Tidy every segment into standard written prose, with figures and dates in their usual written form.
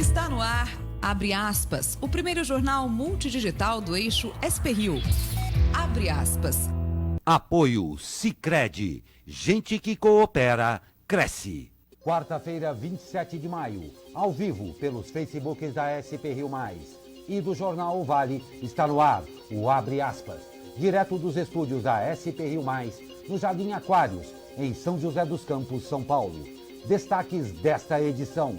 Está no ar, abre aspas, o primeiro jornal multidigital do eixo SP-Rio. Abre aspas. Apoio Sicredi. Gente que coopera, cresce. Quarta-feira, 27 de maio. Ao vivo, pelos Facebooks da SP-Rio+. E do Jornal O Vale, está no ar o Abre Aspas. Direto dos estúdios da SP-Rio+, no Jardim Aquários, em São José dos Campos, São Paulo. Destaques desta edição.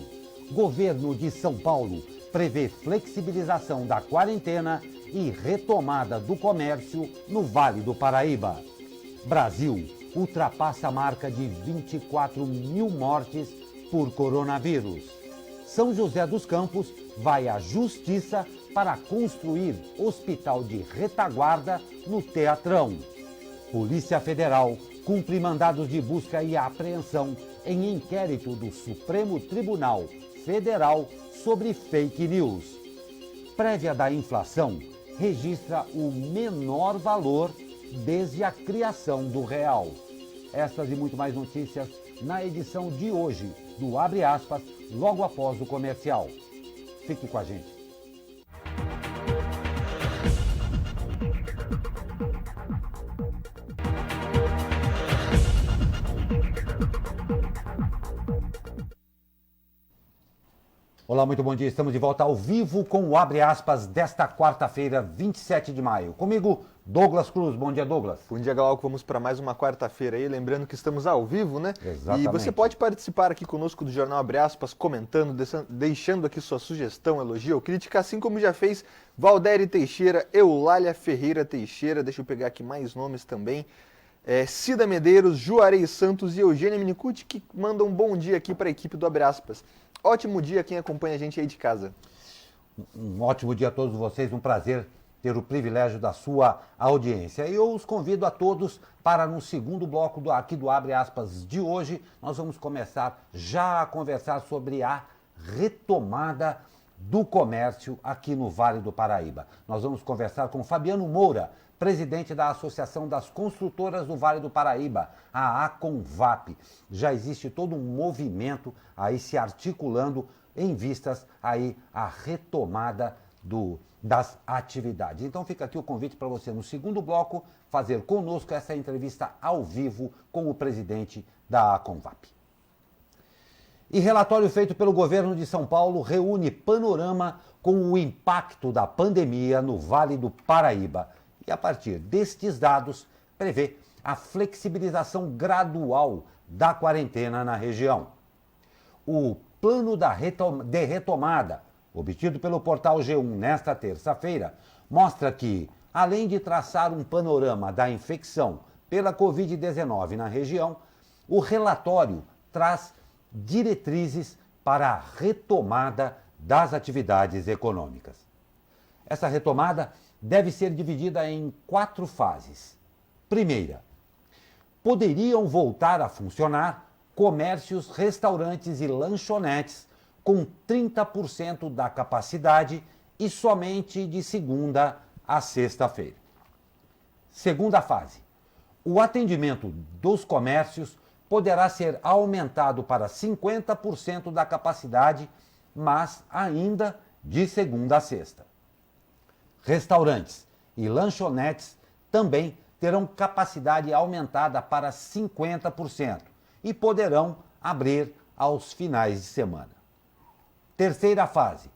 Governo de São Paulo prevê flexibilização da quarentena e retomada do comércio no Vale do Paraíba. Brasil ultrapassa a marca de 24 mil mortes por coronavírus. São José dos Campos vai à Justiça para construir hospital de retaguarda no Teatrão. Polícia Federal cumpre mandados de busca e apreensão em inquérito do Supremo Tribunal Federal sobre fake news. Prévia da inflação registra o menor valor desde a criação do real. Estas e muito mais notícias na edição de hoje do Abre Aspas, logo após o comercial. Fique com a gente. Olá, muito bom dia. Estamos de volta ao vivo com o Abre Aspas desta quarta-feira, 27 de maio. Comigo, Douglas Cruz. Bom dia, Douglas. Bom dia, Glauco. Vamos para mais uma quarta-feira aí. Lembrando que estamos ao vivo, né? Exatamente. E você pode participar aqui conosco do Jornal Abre Aspas, comentando, deixando aqui sua sugestão, elogio ou crítica, assim como já fez Valdério Teixeira, Eulália Ferreira Teixeira. Deixa eu pegar aqui mais nomes também. Cida Medeiros, Juarez Santos e Eugênia Minicucci, que mandam um bom dia aqui para a equipe do Abre Aspas. Ótimo dia quem acompanha a gente aí de casa. Um ótimo dia a todos vocês, um prazer ter o privilégio da sua audiência. E eu os convido a todos para no segundo bloco aqui do Abre Aspas de hoje, nós vamos começar já a conversar sobre a retomada do comércio aqui no Vale do Paraíba. Nós vamos conversar com Fabiano Moura, presidente da Associação das Construtoras do Vale do Paraíba, a ACONVAP. Já existe todo um movimento aí se articulando em vistas aí à retomada das atividades. Então fica aqui o convite para você, no segundo bloco, fazer conosco essa entrevista ao vivo com o presidente da ACONVAP. E relatório feito pelo governo de São Paulo reúne panorama com o impacto da pandemia no Vale do Paraíba. E a partir destes dados, prevê a flexibilização gradual da quarentena na região. O plano de retomada, obtido pelo portal G1 nesta terça-feira, mostra que, além de traçar um panorama da infecção pela Covid-19 na região, o relatório traz diretrizes para a retomada das atividades econômicas. Essa retomada deve ser dividida em 4 fases. Primeira, poderiam voltar a funcionar comércios, restaurantes e lanchonetes com 30% da capacidade e somente de segunda a sexta-feira. Segunda fase, o atendimento dos comércios poderá ser aumentado para 50% da capacidade, mas ainda de segunda a sexta. Restaurantes e lanchonetes também terão capacidade aumentada para 50% e poderão abrir aos finais de semana. Terceira fase,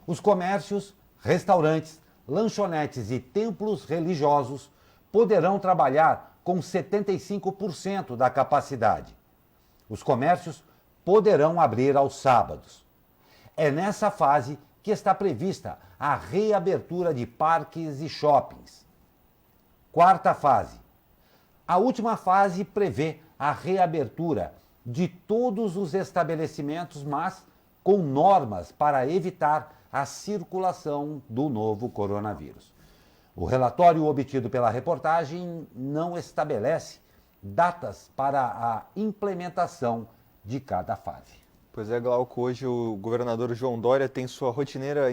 os comércios, restaurantes, lanchonetes e templos religiosos poderão trabalhar com 75% da capacidade. Os comércios poderão abrir aos sábados. É nessa fase que está prevista a reabertura de parques e shoppings. Quarta fase. A última fase prevê a reabertura de todos os estabelecimentos, mas com normas para evitar a circulação do novo coronavírus. O relatório obtido pela reportagem não estabelece datas para a implementação de cada fase. Pois é, Glauco, hoje o governador João Dória tem sua rotineira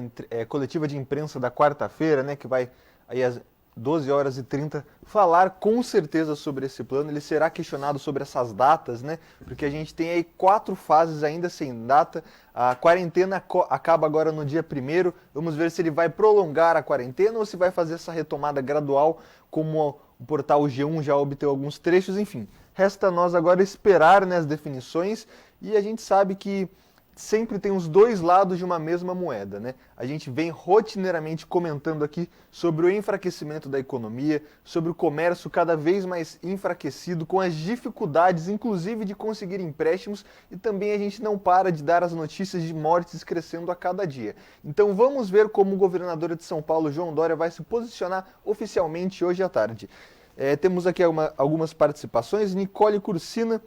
coletiva de imprensa da quarta-feira, né, que vai aí 12 horas e 30, falar com certeza sobre esse plano. Ele será questionado sobre essas datas, né? Porque a gente tem aí 4 fases ainda sem data. A quarentena acaba agora no dia 1º. Vamos ver se ele vai prolongar a quarentena ou se vai fazer essa retomada gradual, como o portal G1 já obteve alguns trechos. Enfim, resta a nós agora esperar, né, as definições, e a gente sabe que sempre tem os dois lados de uma mesma moeda, né? A gente vem rotineiramente comentando aqui sobre o enfraquecimento da economia, sobre o comércio cada vez mais enfraquecido, com as dificuldades, inclusive, de conseguir empréstimos, e também a gente não para de dar as notícias de mortes crescendo a cada dia. Então vamos ver como o governador de São Paulo, João Dória, vai se posicionar oficialmente hoje à tarde. Temos aqui algumas participações. Nicole Cursino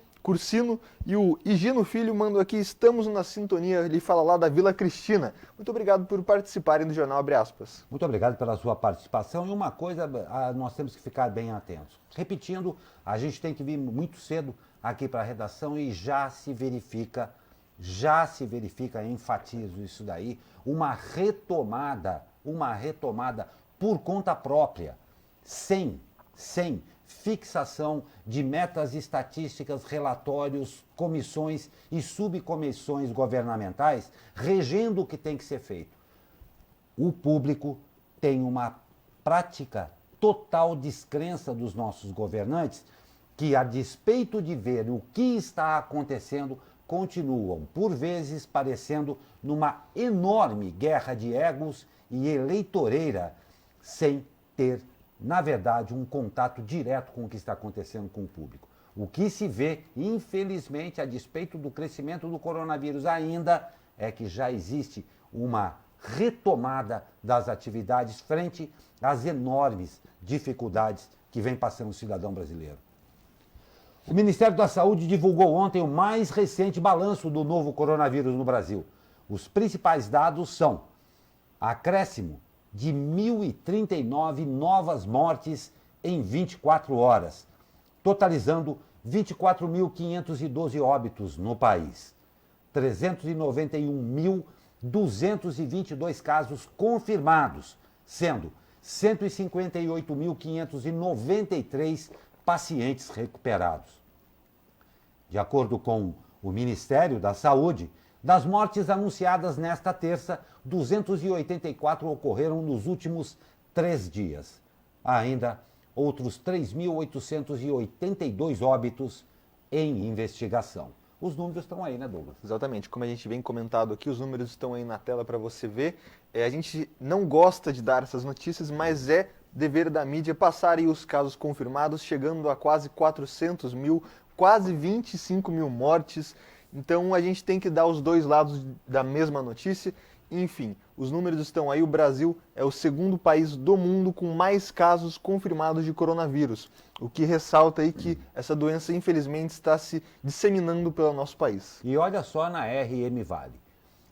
e o Higino Filho mandam aqui: estamos na sintonia. Ele fala lá da Vila Cristina. Muito obrigado por participarem do Jornal Abre Aspas. Muito obrigado pela sua participação. E uma coisa, nós temos que ficar bem atentos. Repetindo, a gente tem que vir muito cedo aqui para a redação e já se verifica, enfatizo isso daí, uma retomada por conta própria, sem fixação de metas estatísticas, relatórios, comissões e subcomissões governamentais regendo o que tem que ser feito. O público tem uma prática total descrença dos nossos governantes que, a despeito de ver o que está acontecendo, continuam, por vezes, parecendo numa enorme guerra de egos e eleitoreira, sem ter, na verdade, um contato direto com o que está acontecendo com o público. O que se vê, infelizmente, a despeito do crescimento do coronavírus ainda, é que já existe uma retomada das atividades frente às enormes dificuldades que vem passando o cidadão brasileiro. O Ministério da Saúde divulgou ontem o mais recente balanço do novo coronavírus no Brasil. Os principais dados são acréscimo de 1.039 novas mortes em 24 horas, totalizando 24.512 óbitos no país, 391.222 casos confirmados, sendo 158.593 pacientes recuperados. De acordo com o Ministério da Saúde, das mortes anunciadas nesta terça, 284 ocorreram nos últimos 3 dias. Há ainda outros 3.882 óbitos em investigação. Os números estão aí, né, Douglas? Exatamente, como a gente vem comentado aqui, os números estão aí na tela para você ver. A gente não gosta de dar essas notícias, mas é dever da mídia passar aí os casos confirmados, chegando a quase 400 mil, quase 25 mil mortes. Então a gente tem que dar os dois lados da mesma notícia. Enfim, os números estão aí. O Brasil é o segundo país do mundo com mais casos confirmados de coronavírus, o que ressalta aí que essa doença, infelizmente, está se disseminando pelo nosso país. E olha só na RM Vale.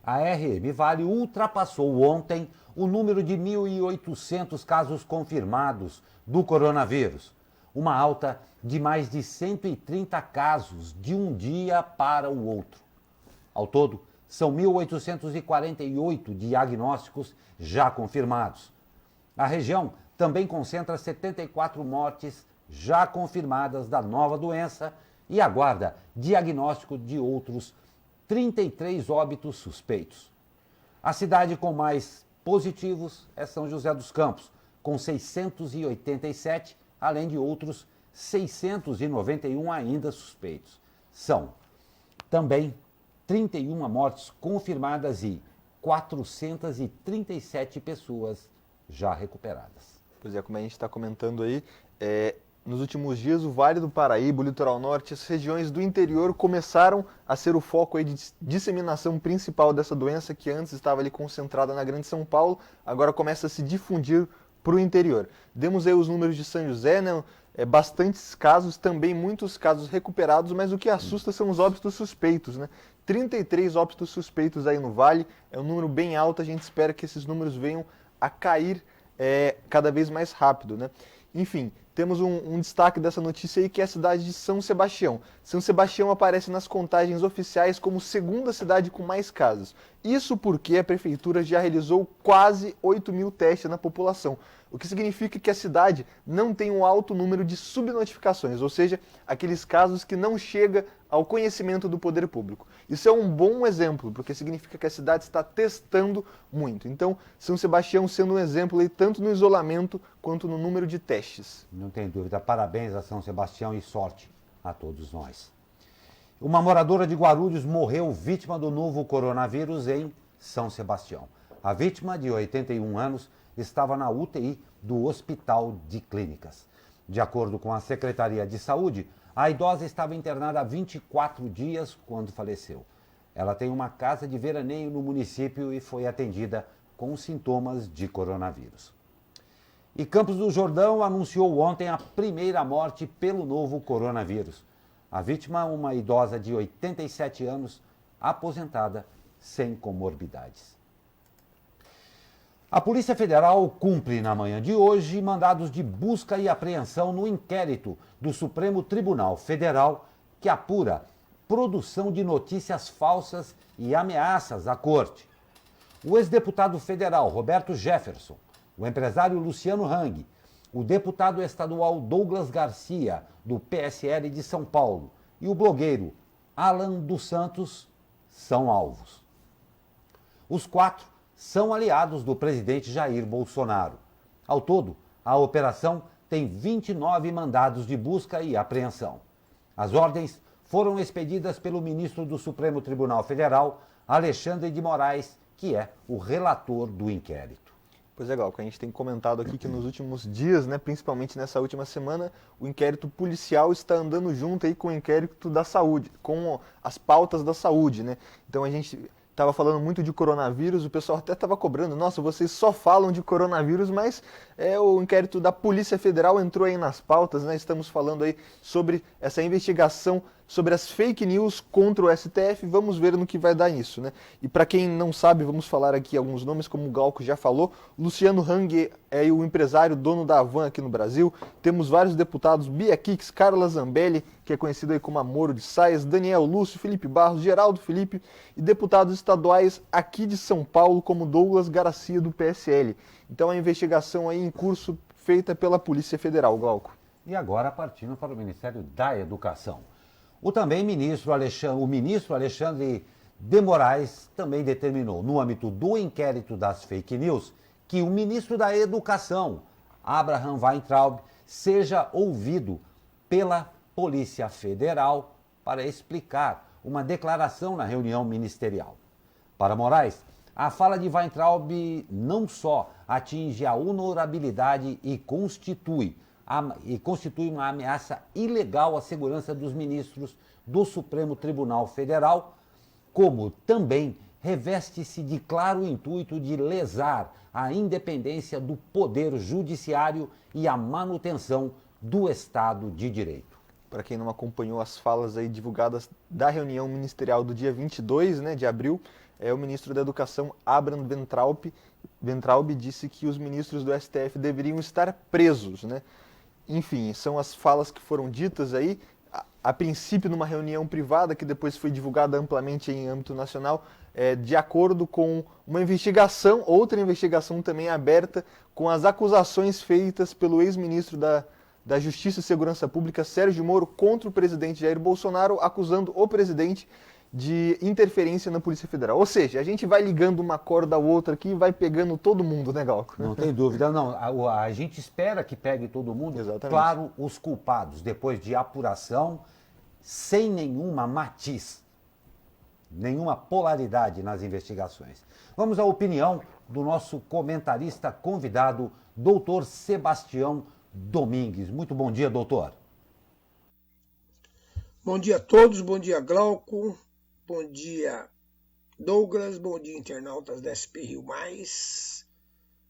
A RM Vale ultrapassou ontem o número de 1.800 casos confirmados do coronavírus, uma alta de mais de 130 casos de um dia para o outro. Ao todo, são 1.848 diagnósticos já confirmados. A região também concentra 74 mortes já confirmadas da nova doença e aguarda diagnóstico de outros 33 óbitos suspeitos. A cidade com mais positivos é São José dos Campos, com 687, além de outros 691 ainda suspeitos. São também 31 mortes confirmadas e 437 pessoas já recuperadas. Pois é, como a gente está comentando aí, nos últimos dias o Vale do Paraíba, o Litoral Norte, as regiões do interior começaram a ser o foco aí de disseminação principal dessa doença, que antes estava ali concentrada na Grande São Paulo, agora começa a se difundir para o interior. Demos aí os números de São José, né? Bastantes casos, também muitos casos recuperados, mas o que assusta são os óbitos suspeitos, né? 33 óbitos suspeitos aí no Vale, é um número bem alto, a gente espera que esses números venham a cair cada vez mais rápido, né? Enfim, temos um destaque dessa notícia aí, que é a cidade de São Sebastião. São Sebastião aparece nas contagens oficiais como segunda cidade com mais casos. Isso porque a prefeitura já realizou quase 8.000 testes na população, o que significa que a cidade não tem um alto número de subnotificações, ou seja, aqueles casos que não chegam ao conhecimento do poder público. Isso é um bom exemplo, porque significa que a cidade está testando muito. Então, São Sebastião sendo um exemplo aí, tanto no isolamento quanto no número de testes. Não tem dúvida. Parabéns a São Sebastião e sorte a todos nós. Uma moradora de Guarulhos morreu vítima do novo coronavírus em São Sebastião. A vítima, de 81 anos, estava na UTI do Hospital de Clínicas. De acordo com a Secretaria de Saúde, a idosa estava internada há 24 dias quando faleceu. Ela tem uma casa de veraneio no município e foi atendida com sintomas de coronavírus. E Campos do Jordão anunciou ontem a primeira morte pelo novo coronavírus. A vítima, uma idosa de 87 anos, aposentada, sem comorbidades. A Polícia Federal cumpre na manhã de hoje mandados de busca e apreensão no inquérito do Supremo Tribunal Federal que apura produção de notícias falsas e ameaças à corte. O ex-deputado federal Roberto Jefferson, o empresário Luciano Hang, o deputado estadual Douglas Garcia, do PSL de São Paulo, e o blogueiro Alan dos Santos são alvos. Os quatro são aliados do presidente Jair Bolsonaro. Ao todo, a operação tem 29 mandados de busca e apreensão. As ordens foram expedidas pelo ministro do Supremo Tribunal Federal, Alexandre de Moraes, que é o relator do inquérito. Pois é, Glauco, a gente tem comentado aqui que nos últimos dias, né, principalmente nessa última semana, o inquérito policial está andando junto aí com o inquérito da saúde, com as pautas da saúde, né? Então a gente estava falando muito de coronavírus, o pessoal até estava cobrando, nossa, vocês só falam de coronavírus, mas o inquérito da Polícia Federal entrou aí nas pautas, né? Estamos falando aí sobre essa investigação, sobre as fake news contra o STF, vamos ver no que vai dar isso, né? E para quem não sabe, vamos falar aqui alguns nomes, como o Glauco já falou. Luciano Hang é o empresário, dono da Havan aqui no Brasil. Temos vários deputados, Bia Kicis, Carla Zambelli, que é conhecido aí como Amoro de Saias, Daniel Lúcio, Felipe Barros, Geraldo Felipe, e deputados estaduais aqui de São Paulo, como Douglas Garcia, do PSL. Então a investigação aí em curso, feita pela Polícia Federal, Glauco. E agora partindo para o Ministério da Educação. O ministro Alexandre de Moraes também determinou, no âmbito do inquérito das fake news, que o ministro da Educação, Abraham Weintraub, seja ouvido pela Polícia Federal para explicar uma declaração na reunião ministerial. Para Moraes, a fala de Weintraub não só atinge a honorabilidade e constitui uma ameaça ilegal à segurança dos ministros do Supremo Tribunal Federal, como também reveste-se de claro intuito de lesar a independência do Poder Judiciário e a manutenção do Estado de Direito. Para quem não acompanhou as falas aí divulgadas da reunião ministerial do dia 22, de abril, o ministro da Educação, Abraham Weintraub, disse que os ministros do STF deveriam estar presos, né? Enfim, são as falas que foram ditas aí, a princípio numa reunião privada, que depois foi divulgada amplamente em âmbito nacional, de acordo com uma investigação, outra investigação também aberta, com as acusações feitas pelo ex-ministro da Justiça e Segurança Pública, Sérgio Moro, contra o presidente Jair Bolsonaro, acusando o presidente de interferência na Polícia Federal. Ou seja, a gente vai ligando uma corda a outra aqui e vai pegando todo mundo, né, Glauco? Não tem dúvida, não. A gente espera que pegue todo mundo. Exatamente. Claro, os culpados, depois de apuração, sem nenhuma matiz, nenhuma polaridade nas investigações. Vamos à opinião do nosso comentarista convidado, doutor Sebastião Domingues. Muito bom dia, doutor. Bom dia a todos, bom dia, Glauco. Bom dia, Douglas. Bom dia, internautas da SP Rio+.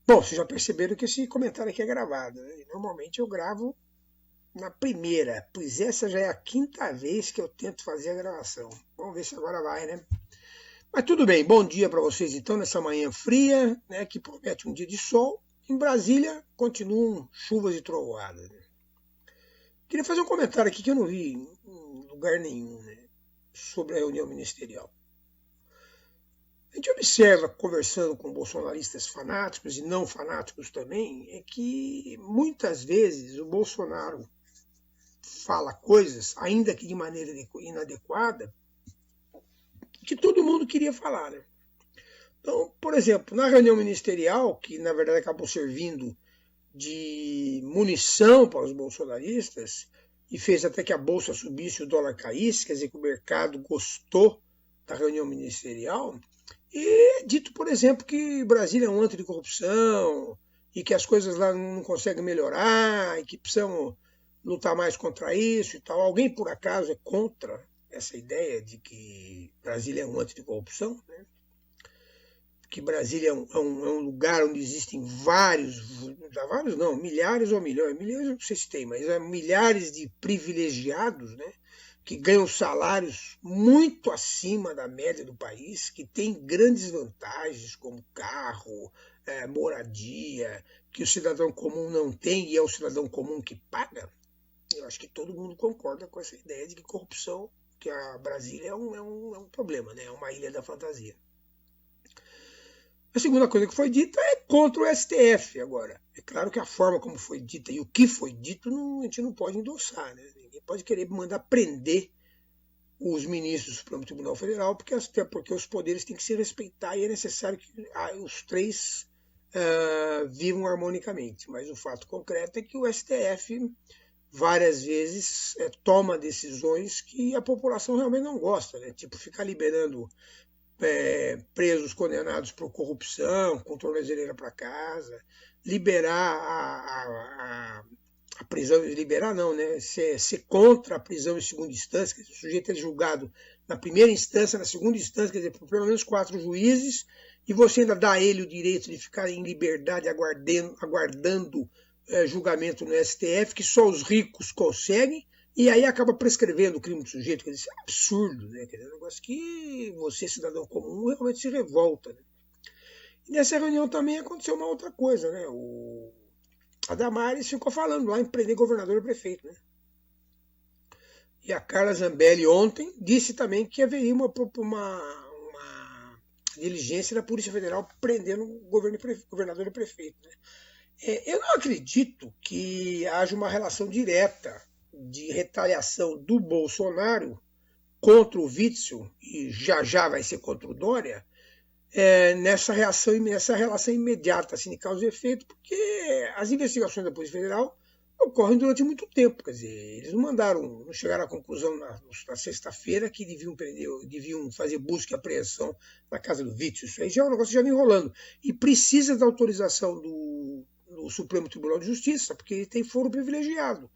Bom, vocês já perceberam que esse comentário aqui é gravado, né? Normalmente eu gravo na primeira, pois essa já é a quinta vez que eu tento fazer a gravação. Vamos ver se agora vai, né? Mas tudo bem, bom dia para vocês então, nessa manhã fria, né, que promete um dia de sol. Em Brasília, continuam chuvas e trovoadas. Né? Queria fazer um comentário aqui que eu não vi em lugar nenhum, né, sobre a reunião ministerial. A gente observa, conversando com bolsonaristas fanáticos e não fanáticos também, é que muitas vezes o Bolsonaro fala coisas, ainda que de maneira inadequada, que todo mundo queria falar. Né? Então, por exemplo, na reunião ministerial, que na verdade acabou servindo de munição para os bolsonaristas, e fez até que a bolsa subisse e o dólar caísse, quer dizer que o mercado gostou da reunião ministerial, e é dito, por exemplo, que Brasília é um antro de corrupção, e que as coisas lá não conseguem melhorar, e que precisam lutar mais contra isso e tal. Alguém, por acaso, é contra essa ideia de que Brasília é um antro de corrupção? Né? Que Brasília é um lugar onde existem milhares ou milhões eu não sei se tem, mas milhares de privilegiados, né, que ganham salários muito acima da média do país, que têm grandes vantagens, como carro, moradia, que o cidadão comum não tem e é o cidadão comum que paga. Eu acho que todo mundo concorda com essa ideia de que corrupção, que a Brasília é um problema, né, é uma ilha da fantasia. A segunda coisa que foi dita é contra o STF agora. É claro que a forma como foi dita e o que foi dito a gente não pode endossar. Né? Ninguém pode querer mandar prender os ministros do Supremo Tribunal Federal, até porque os poderes têm que se respeitar e é necessário que os três vivam harmonicamente. Mas o fato concreto é que o STF várias vezes toma decisões que a população realmente não gosta. Né? Tipo, ficar liberando presos condenados por corrupção, com tornozeleira para casa, liberar a prisão, liberar não, né? Ser contra a prisão em segunda instância, quer dizer, o sujeito é julgado na primeira instância, na segunda instância, quer dizer, por pelo menos 4 juízes, e você ainda dá a ele o direito de ficar em liberdade aguardando julgamento no STF, que só os ricos conseguem, e aí acaba prescrevendo o crime do sujeito. Quer dizer, isso é absurdo, né? Quer dizer, é um negócio que você, cidadão comum, realmente se revolta. Né? E nessa reunião também aconteceu uma outra coisa, né? A Damares ficou falando lá em prender governador e prefeito, né? E a Carla Zambelli ontem disse também que haveria uma diligência da Polícia Federal prendendo governador e prefeito. Né? Eu não acredito que haja uma relação direta de retaliação do Bolsonaro contra o Witzel, e já vai ser contra o Dória, nessa relação imediata, assim, de causa e efeito, porque as investigações da Polícia Federal ocorrem durante muito tempo. Quer dizer, eles não chegaram à conclusão na sexta-feira que deviam fazer busca e apreensão na casa do Witzel. Isso aí já é um negócio que já vem enrolando. E precisa da autorização do Supremo Tribunal de Justiça, porque ele tem foro privilegiado.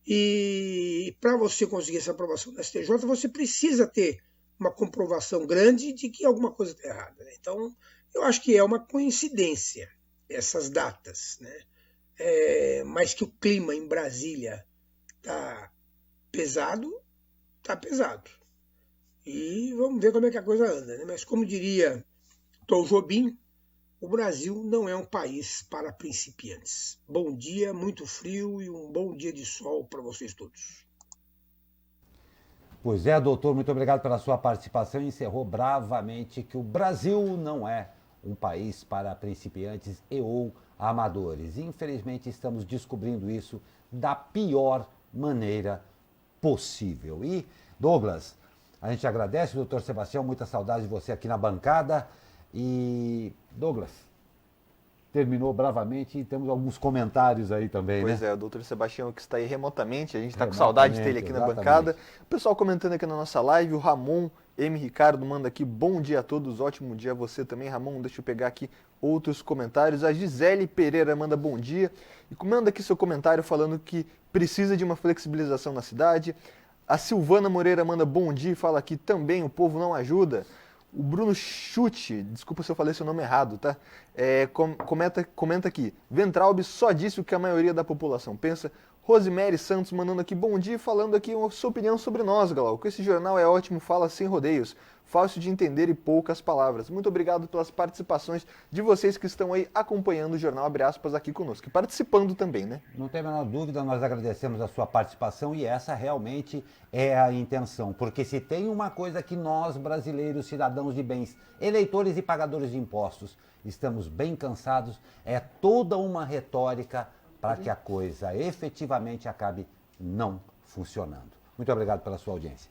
E para você conseguir essa aprovação da STJ, você precisa ter uma comprovação grande de que alguma coisa está errada. Né? Então, eu acho que é uma coincidência essas datas, né? Mas que o clima em Brasília está pesado, está pesado. E vamos ver como é que a coisa anda. Né? Mas como diria Tom Jobim, o Brasil não é um país para principiantes. Bom dia, muito frio e um bom dia de sol para vocês todos. Pois é, doutor, muito obrigado pela sua participação. Encerrou bravamente que o Brasil não é um país para principiantes e ou amadores. Infelizmente, estamos descobrindo isso da pior maneira possível. E, Douglas, a gente agradece, doutor Sebastião, muita saudade de você aqui na bancada. E, Douglas, terminou bravamente e temos alguns comentários aí também, Pois né? o doutor Sebastião que está aí remotamente, a gente está com saudade dele aqui exatamente. na bancada. O pessoal comentando aqui na nossa live, o Ramon M. Ricardo manda aqui, bom dia a todos, ótimo dia a você também, Ramon, deixa eu pegar aqui outros comentários. A Gisele Pereira manda bom dia e manda aqui seu comentário falando que precisa de uma flexibilização na cidade. A Silvana Moreira manda bom dia e fala aqui também, o povo não ajuda. O Bruno Chute, desculpa se eu falei seu nome errado, tá? Comenta aqui. Ventralbe só disse o que a maioria da população pensa. Rosemary Santos mandando aqui bom dia, falando aqui a sua opinião sobre nós, Glauco. Esse jornal é ótimo, fala sem rodeios, fácil de entender e poucas palavras. Muito obrigado pelas participações de vocês que estão aí acompanhando o jornal Abre Aspas aqui conosco, e participando também, né? Não tem a menor dúvida, nós agradecemos a sua participação e essa realmente é a intenção. Porque se tem uma coisa que nós, brasileiros, cidadãos de bens, eleitores e pagadores de impostos, estamos bem cansados, é toda uma retórica para que a coisa efetivamente acabe não funcionando. Muito obrigado pela sua audiência.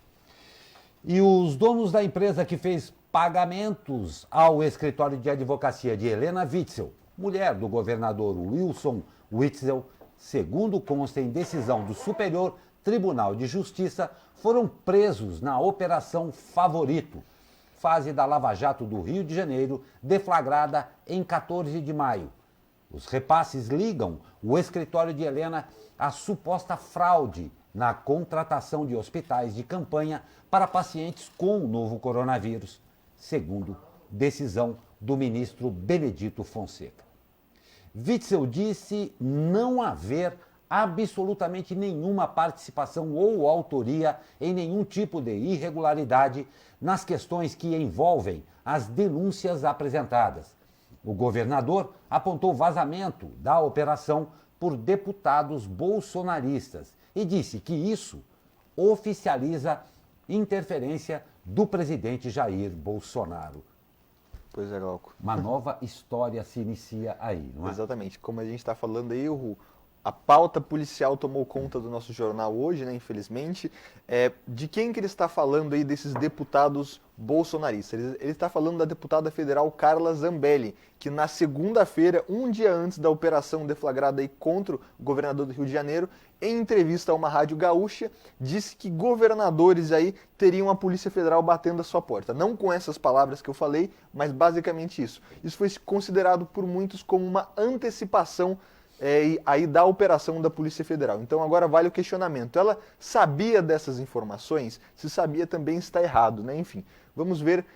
E os donos da empresa que fez pagamentos ao escritório de advocacia de Helena Witzel, mulher do governador Wilson Witzel, segundo consta em decisão do Superior Tribunal de Justiça, foram presos na Operação Favorito, fase da Lava Jato do Rio de Janeiro, deflagrada em 14 de maio. Os repasses ligam o escritório de Helena à suposta fraude na contratação de hospitais de campanha para pacientes com o novo coronavírus, segundo decisão do ministro Benedito Fonseca. Witzel disse não haver absolutamente nenhuma participação ou autoria em nenhum tipo de irregularidade nas questões que envolvem as denúncias apresentadas. O governador apontou vazamento da operação por deputados bolsonaristas e disse que isso oficializa interferência do presidente Jair Bolsonaro. Pois é, Glauco. Uma nova história se inicia aí, não é? Exatamente. Como a gente está falando aí, a pauta policial tomou conta do nosso jornal hoje, né, infelizmente. De quem que ele está falando aí desses deputados bolsonaristas? Ele está falando da deputada federal Carla Zambelli, que na segunda-feira, um dia antes da operação deflagrada aí contra o governador do Rio de Janeiro, em entrevista a uma rádio gaúcha, disse que governadores aí teriam a Polícia Federal batendo a sua porta. Não com essas palavras que eu falei, mas basicamente isso. Isso foi considerado por muitos como uma antecipação aí da operação da Polícia Federal. Então agora vale o questionamento. Ela sabia dessas informações? Se sabia também está errado, né? Enfim, vamos ver.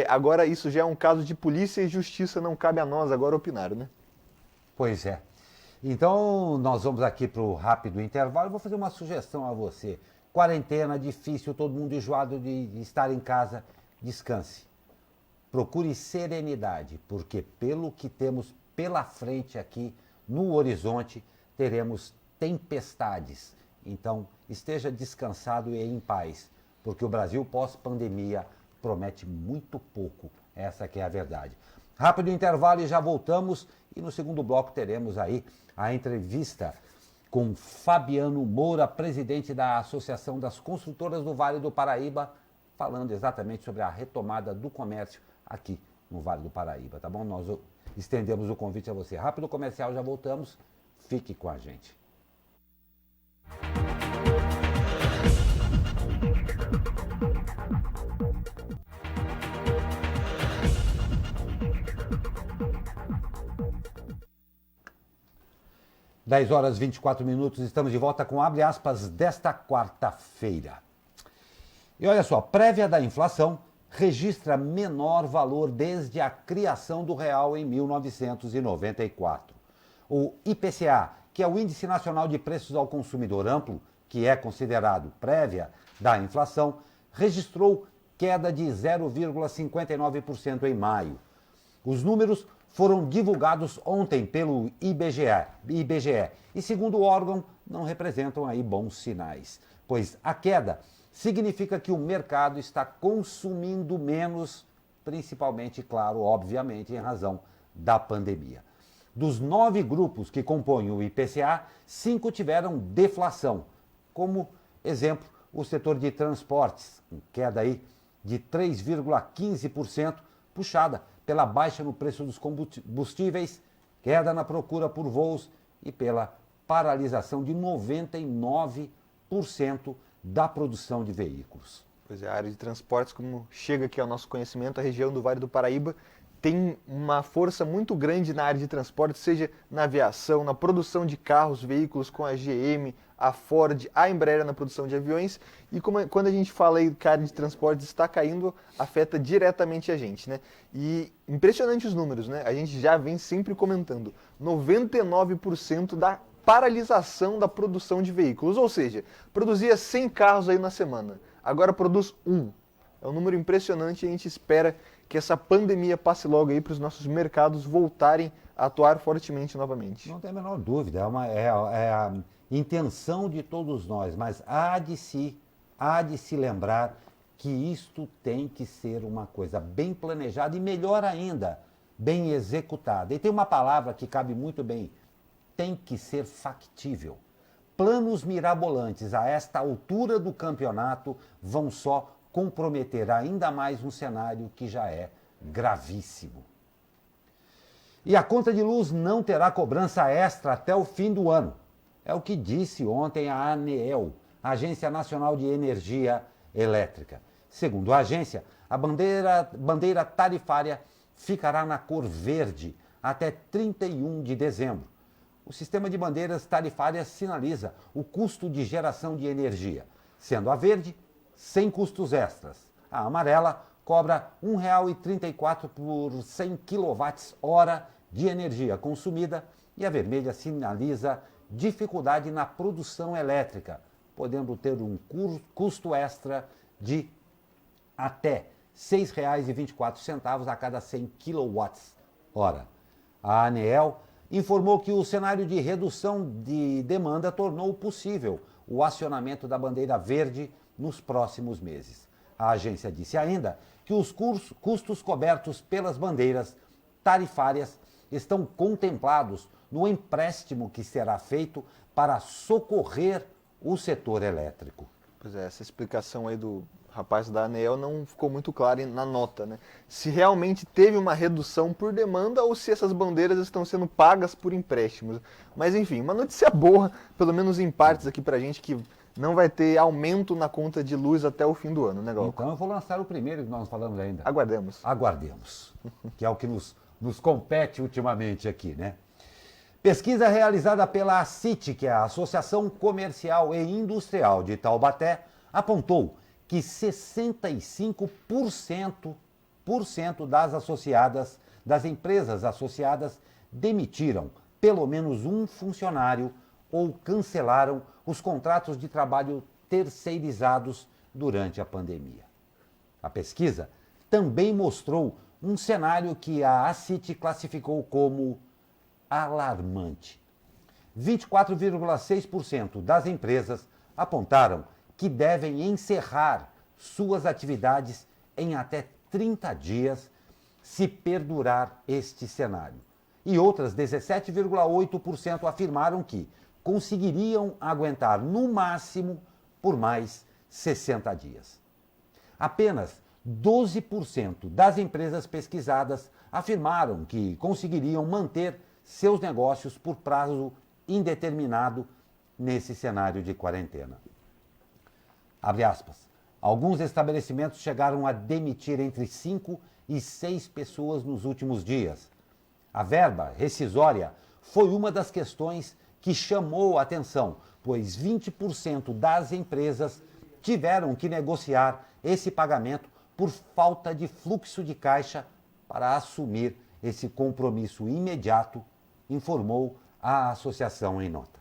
Agora isso já é um caso de polícia e justiça, não cabe a nós agora opinar, né? Pois é. Então nós vamos aqui para o rápido intervalo. Eu vou fazer uma sugestão a você. Quarentena, difícil, todo mundo enjoado de estar em casa. Descanse. Procure serenidade, porque pelo que temos pela frente aqui, no horizonte, teremos tempestades. Então, esteja descansado e em paz, porque o Brasil pós-pandemia promete muito pouco. Essa que é a verdade. Rápido intervalo e já voltamos. E no segundo bloco teremos aí a entrevista com Fabiano Moura, presidente da Associação das Construtoras do Vale do Paraíba, falando exatamente sobre a retomada do comércio aqui no Vale do Paraíba, tá bom? Nós estendemos o convite a você. Rápido comercial, já voltamos. Fique com a gente. Dez horas e 24 minutos, estamos de volta com Abre Aspas desta quarta-feira. E olha só, prévia da inflação registra menor valor desde a criação do real em 1994. O IPCA, que é o Índice Nacional de Preços ao Consumidor Amplo, que é considerado prévia da inflação, registrou queda de 0,59% em maio. Os números foram divulgados ontem pelo IBGE e, segundo o órgão, não representam aí bons sinais, pois a queda significa que o mercado está consumindo menos, principalmente, claro, obviamente, em razão da pandemia. Dos 9 grupos que compõem o IPCA, 5 tiveram deflação. Como exemplo, o setor de transportes, com queda aí de 3,15%, puxada pela baixa no preço dos combustíveis, queda na procura por voos e pela paralisação de 99% da produção de veículos. Pois é, a área de transportes, como chega aqui ao nosso conhecimento, a região do Vale do Paraíba tem uma força muito grande na área de transporte, seja na aviação, na produção de carros, veículos com a GM, a Ford, a Embraer na produção de aviões. E quando a gente fala aí que a área de transporte está caindo, afeta diretamente a gente, né? E impressionante os números, né? A gente já vem sempre comentando. 99% da paralisação da produção de veículos. Ou seja, produzia 100 carros aí na semana, agora produz 1. É um número impressionante e a gente espera que essa pandemia passe logo aí para os nossos mercados voltarem a atuar fortemente novamente. Não tem a menor dúvida, é a intenção de todos nós, mas há de se lembrar que isto tem que ser uma coisa bem planejada e, melhor ainda, bem executada. E tem uma palavra que cabe muito bem, tem que ser factível. Planos mirabolantes a esta altura do campeonato vão só comprometer ainda mais um cenário que já é gravíssimo. E a conta de luz não terá cobrança extra até o fim do ano. É o que disse ontem a ANEEL, Agência Nacional de Energia Elétrica. Segundo a agência, a bandeira tarifária ficará na cor verde até 31 de dezembro. O sistema de bandeiras tarifárias sinaliza o custo de geração de energia, sendo a verde sem custos extras. A amarela cobra R$ 1,34 por 100 kWh de energia consumida e a vermelha sinaliza dificuldade na produção elétrica, podendo ter um custo extra de até R$ 6,24 a cada 100 kWh. A ANEEL informou que o cenário de redução de demanda tornou possível o acionamento da bandeira verde nos próximos meses. A agência disse ainda que os custos cobertos pelas bandeiras tarifárias estão contemplados no empréstimo que será feito para socorrer o setor elétrico. Pois é, essa explicação aí do rapaz da ANEEL não ficou muito clara na nota, né? Se realmente teve uma redução por demanda ou se essas bandeiras estão sendo pagas por empréstimos. Mas enfim, uma notícia boa, pelo menos em partes aqui pra gente, que não vai ter aumento na conta de luz até o fim do ano, né, Glauco? Então eu vou lançar o primeiro que nós falamos ainda. Aguardemos. Aguardemos, que é o que nos compete ultimamente aqui, né? Pesquisa realizada pela ACIT, que é a Associação Comercial e Industrial de Taubaté, apontou que 65% das empresas associadas demitiram pelo menos um funcionário ou cancelaram os contratos de trabalho terceirizados durante a pandemia. A pesquisa também mostrou um cenário que a ACIT classificou como alarmante. 24,6% das empresas apontaram que devem encerrar suas atividades em até 30 dias se perdurar este cenário. E outras 17,8% afirmaram que conseguiriam aguentar no máximo por mais 60 dias. Apenas 12% das empresas pesquisadas afirmaram que conseguiriam manter seus negócios por prazo indeterminado nesse cenário de quarentena. Abre aspas. Alguns estabelecimentos chegaram a demitir entre 5 e 6 pessoas nos últimos dias. A verba rescisória foi uma das questões que chamou a atenção, pois 20% das empresas tiveram que negociar esse pagamento por falta de fluxo de caixa para assumir esse compromisso imediato, informou a associação em nota.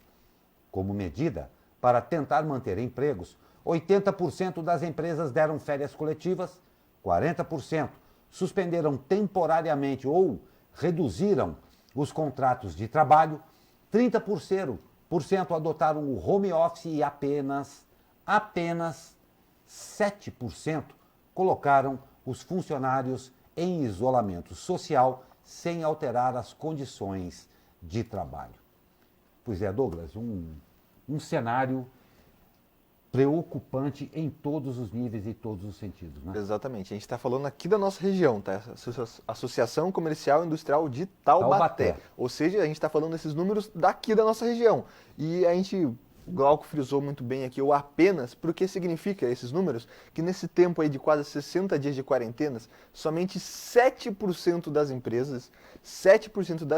Como medida para tentar manter empregos, 80% das empresas deram férias coletivas, 40% suspenderam temporariamente ou reduziram os contratos de trabalho, 30% adotaram o home office e apenas 7% colocaram os funcionários em isolamento social sem alterar as condições de trabalho. Pois é, Douglas, um cenário preocupante em todos os níveis e todos os sentidos, né? Exatamente. A gente está falando aqui da nossa região, tá? Associação Comercial e Industrial de Taubaté. Ou seja, a gente está falando desses números daqui da nossa região. E o Glauco frisou muito bem aqui, o apenas, porque significa esses números? Que nesse tempo aí de quase 60 dias de quarentenas, somente 7% das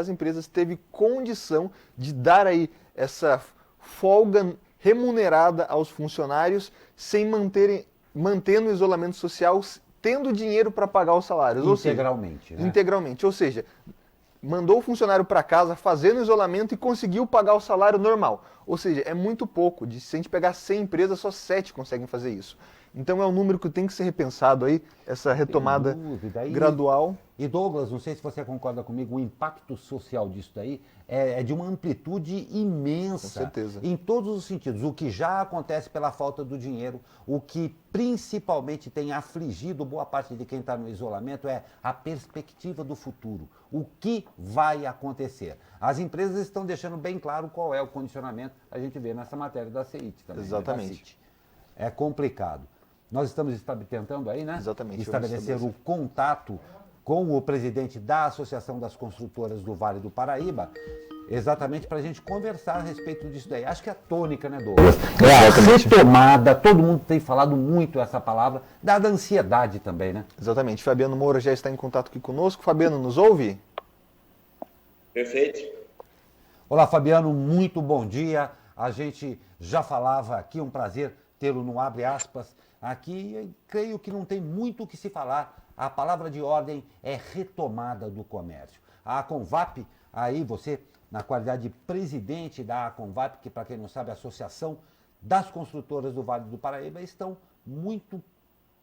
empresas teve condição de dar aí essa folga remunerada aos funcionários sem mantendo o isolamento social, tendo dinheiro para pagar os salários. Integralmente. Integralmente. Ou seja, mandou o funcionário para casa fazendo isolamento e conseguiu pagar o salário normal. Ou seja, é muito pouco. Se a gente pegar 100 empresas, só 7 conseguem fazer isso. Então é um número que tem que ser repensado aí, essa retomada gradual. E Douglas, não sei se você concorda comigo, o impacto social disso daí é de uma amplitude imensa. Com certeza. Em todos os sentidos. O que já acontece pela falta do dinheiro, o que principalmente tem afligido boa parte de quem está no isolamento é a perspectiva do futuro. O que vai acontecer? As empresas estão deixando bem claro qual é o condicionamento, a gente vê nessa matéria da CEIT também. Exatamente. Da CIT. É complicado. Nós estamos tentando aí, né? Exatamente. Estabelecer o contato com o presidente da Associação das Construtoras do Vale do Paraíba, exatamente para a gente conversar a respeito disso daí. Acho que é a tônica, né, Douglas? É a retomada, todo mundo tem falado muito essa palavra, dada a ansiedade também, né? Exatamente. Fabiano Moura já está em contato aqui conosco. Fabiano, nos ouve? Perfeito. Olá, Fabiano, muito bom dia. A gente já falava aqui, um prazer tê-lo no Abre Aspas. Aqui, creio que não tem muito o que se falar. A palavra de ordem é retomada do comércio. A Aconvap, aí você, na qualidade de presidente da Aconvap, que para quem não sabe, é a Associação das Construtoras do Vale do Paraíba, estão muito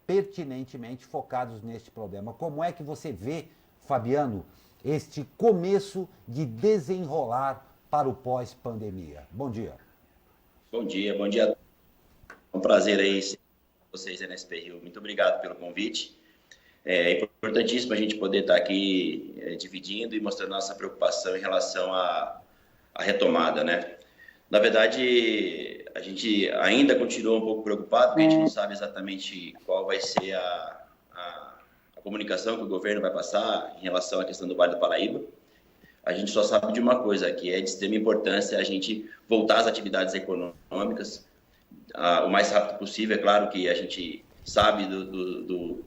pertinentemente focados neste problema. Como é que você vê, Fabiano, este começo de desenrolar para o pós-pandemia? Bom dia. Bom dia, bom dia. É um prazer aí vocês aí na SP Rio. Muito obrigado pelo convite. É importantíssimo a gente poder estar aqui dividindo e mostrando nossa preocupação em relação à retomada, né? Na verdade, a gente ainda continua um pouco preocupado, porque a gente não sabe exatamente qual vai ser a comunicação que o governo vai passar em relação à questão do Vale do Paraíba. A gente só sabe de uma coisa, que é de extrema importância a gente voltar às atividades econômicas o mais rápido possível. É claro que a gente sabe do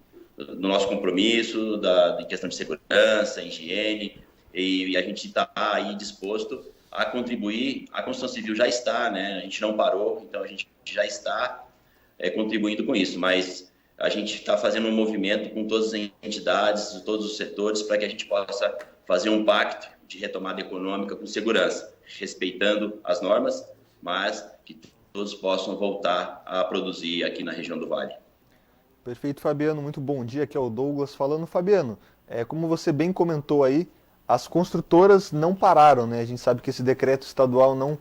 nosso compromisso, da questão de segurança, higiene, e a gente está aí disposto a contribuir. A construção civil já está, né? A gente não parou, então a gente já está contribuindo com isso, mas a gente está fazendo um movimento com todas as entidades, todos os setores, para que a gente possa fazer um pacto de retomada econômica com segurança, respeitando as normas, mas que todos possam voltar a produzir aqui na região do Vale. Perfeito, Fabiano. Muito bom dia. Aqui é o Douglas falando. Fabiano, como você bem comentou aí, as construtoras não pararam, né? A gente sabe que esse decreto estadual não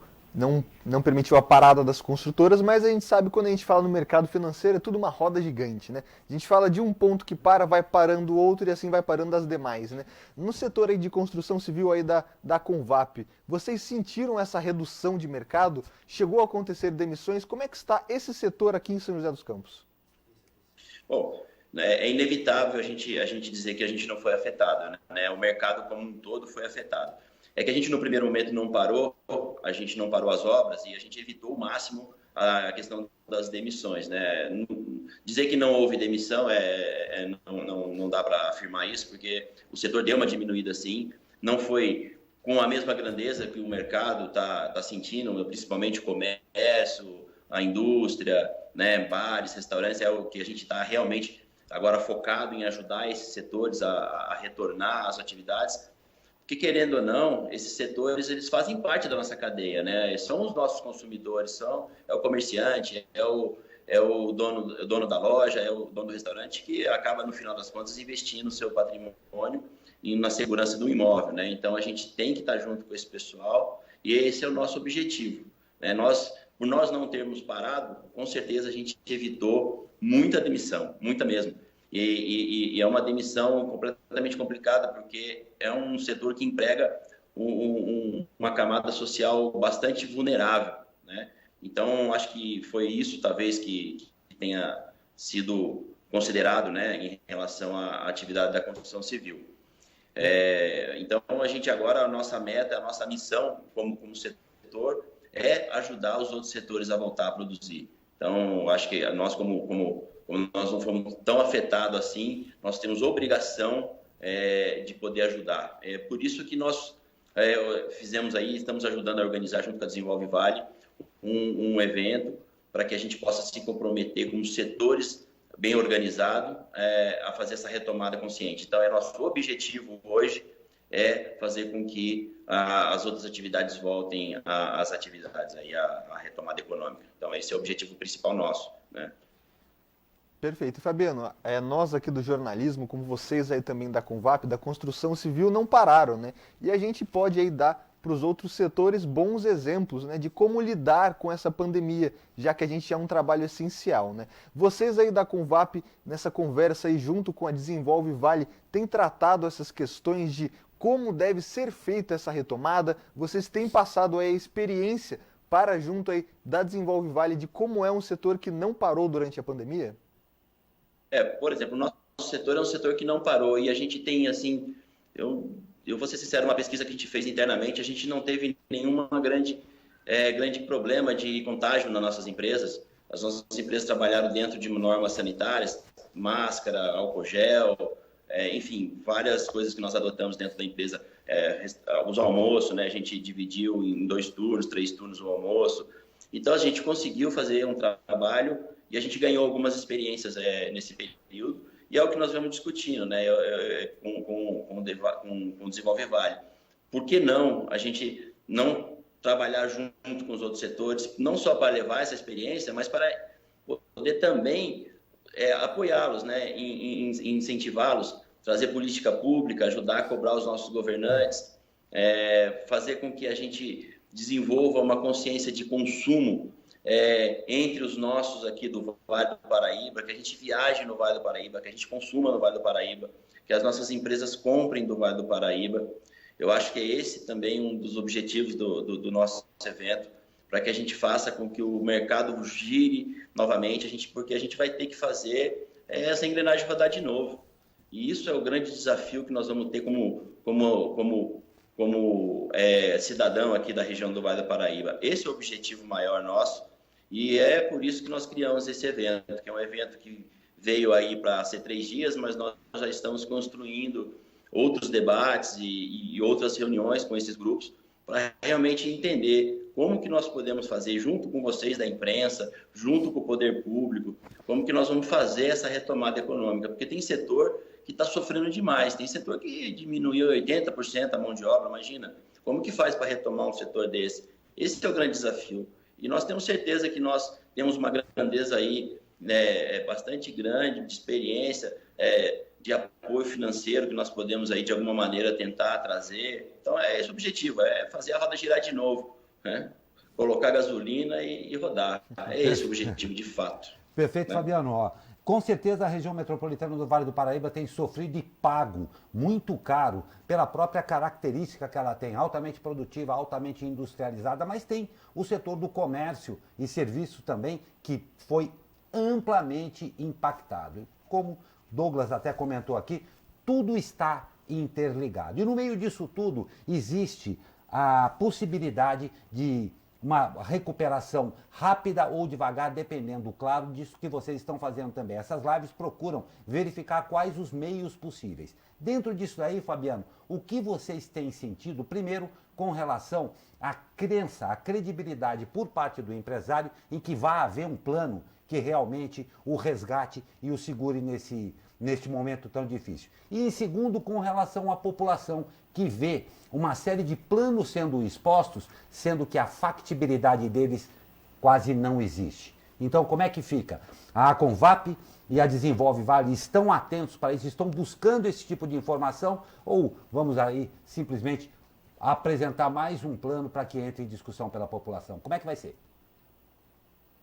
permitiu a parada das construtoras, mas a gente sabe que quando a gente fala no mercado financeiro é tudo uma roda gigante, né? A gente fala de um ponto que para, vai parando o outro e assim vai parando as demais, né? No setor aí de construção civil aí da Convap, vocês sentiram essa redução de mercado? Chegou a acontecer demissões? Como é que está esse setor aqui em São José dos Campos? Bom, é inevitável a gente dizer que a gente não foi afetado, né? O mercado como um todo foi afetado. É que a gente no primeiro momento não parou, a gente não parou as obras e a gente evitou o máximo a questão das demissões, né? Dizer que não houve demissão não dá para afirmar isso, porque o setor deu uma diminuída sim, não foi com a mesma grandeza que o mercado está sentindo, principalmente o comércio, a indústria, né, bares, restaurantes, é o que a gente está realmente agora focado em ajudar esses setores a retornar às atividades, porque querendo ou não, esses setores eles fazem parte da nossa cadeia, né? São os nossos consumidores, é o comerciante, é o dono da loja, é o dono do restaurante que acaba no final das contas investindo o seu patrimônio e na segurança do imóvel, né? Então a gente tem que estar junto com esse pessoal e esse é o nosso objetivo, né? Por nós não termos parado, com certeza a gente evitou muita demissão, muita mesmo. E é uma demissão completamente complicada, porque é um setor que emprega uma camada social bastante vulnerável, né? Então, acho que foi isso, talvez, que tenha sido considerado, né, em relação à atividade da construção civil. Então, a gente agora, a nossa meta, a nossa missão como setor é ajudar os outros setores a voltar a produzir. Então, acho que nós, como nós não fomos tão afetados assim, nós temos obrigação de poder ajudar. É por isso que nós fizemos aí, estamos ajudando a organizar junto com a Desenvolve Vale um evento para que a gente possa se comprometer como setores bem organizados a fazer essa retomada consciente. Então, nosso objetivo hoje é fazer com que as outras atividades voltem às atividades, aí, a retomada econômica. Então, esse é o objetivo principal nosso, né? Perfeito. E, Fabiano, nós aqui do jornalismo, como vocês aí também da Convap, da construção civil, não pararam, né? E a gente pode aí dar para os outros setores bons exemplos, né, de como lidar com essa pandemia, já que a gente é um trabalho essencial, né? Vocês aí da Convap, nessa conversa aí junto com a Desenvolve Vale, têm tratado essas questões de como deve ser feita essa retomada? Vocês têm passado aí a experiência para junto aí da Desenvolve Vale de como é um setor que não parou durante a pandemia? Por exemplo, o nosso setor é um setor que não parou e a gente tem, assim, eu vou ser sincero, uma pesquisa que a gente fez internamente, a gente não teve nenhuma grande problema de contágio nas nossas empresas. As nossas empresas trabalharam dentro de normas sanitárias, máscara, álcool gel, enfim, várias coisas que nós adotamos dentro da empresa. Os almoços, né, a gente dividiu em 2 turnos, 3 turnos o almoço. Então, a gente conseguiu fazer um trabalho e a gente ganhou algumas experiências nesse período. E é o que nós vamos discutindo, né, com o Desenvolve Vale. Por que não a gente não trabalhar junto com os outros setores, não só para levar essa experiência, mas para poder também apoiá-los, né, incentivá-los, trazer política pública, ajudar a cobrar os nossos governantes, fazer com que a gente desenvolva uma consciência de consumo entre os nossos aqui do Vale do Paraíba, que a gente viaje no Vale do Paraíba, que a gente consuma no Vale do Paraíba, que as nossas empresas comprem do Vale do Paraíba. Eu acho que é esse também um dos objetivos do nosso evento, para que a gente faça com que o mercado gire novamente, porque a gente vai ter que fazer essa engrenagem rodar de novo. E isso é o grande desafio que nós vamos ter como cidadão aqui da região do Vale do Paraíba. Esse é o objetivo maior nosso e é por isso que nós criamos esse evento, que é um evento que veio aí para ser 3 dias, mas nós já estamos construindo outros debates e outras reuniões com esses grupos para realmente entender como que nós podemos fazer, junto com vocês da imprensa, junto com o poder público, como que nós vamos fazer essa retomada econômica, porque tem setor que está sofrendo demais, tem setor que diminuiu 80% a mão de obra, imagina, como que faz para retomar um setor desse? Esse é o grande desafio, e nós temos certeza que nós temos uma grandeza aí, bastante grande, de experiência, de apoio financeiro que nós podemos aí de alguma maneira tentar trazer. Então esse o objetivo, fazer a roda girar de novo, né? Colocar gasolina e rodar. É esse o objetivo de fato. Perfeito, né? Fabiano. Ó, com certeza a região metropolitana do Vale do Paraíba tem sofrido e pago muito caro pela própria característica que ela tem, altamente produtiva, altamente industrializada, mas tem o setor do comércio e serviço também que foi amplamente impactado. Como Douglas até comentou aqui, tudo está interligado. E no meio disso tudo existe a possibilidade de uma recuperação rápida ou devagar, dependendo, claro, disso que vocês estão fazendo também. Essas lives procuram verificar quais os meios possíveis. Dentro disso aí, Fabiano, o que vocês têm sentido, primeiro, com relação à crença, à credibilidade por parte do empresário em que vai haver um plano que realmente o resgate e o segure neste momento tão difícil. E em segundo, com relação à população, que vê uma série de planos sendo expostos, sendo que a factibilidade deles quase não existe. Então, como é que fica? A Convap e a Desenvolve Vale estão atentos para isso, estão buscando esse tipo de informação, ou vamos aí simplesmente apresentar mais um plano para que entre em discussão pela população? Como é que vai ser?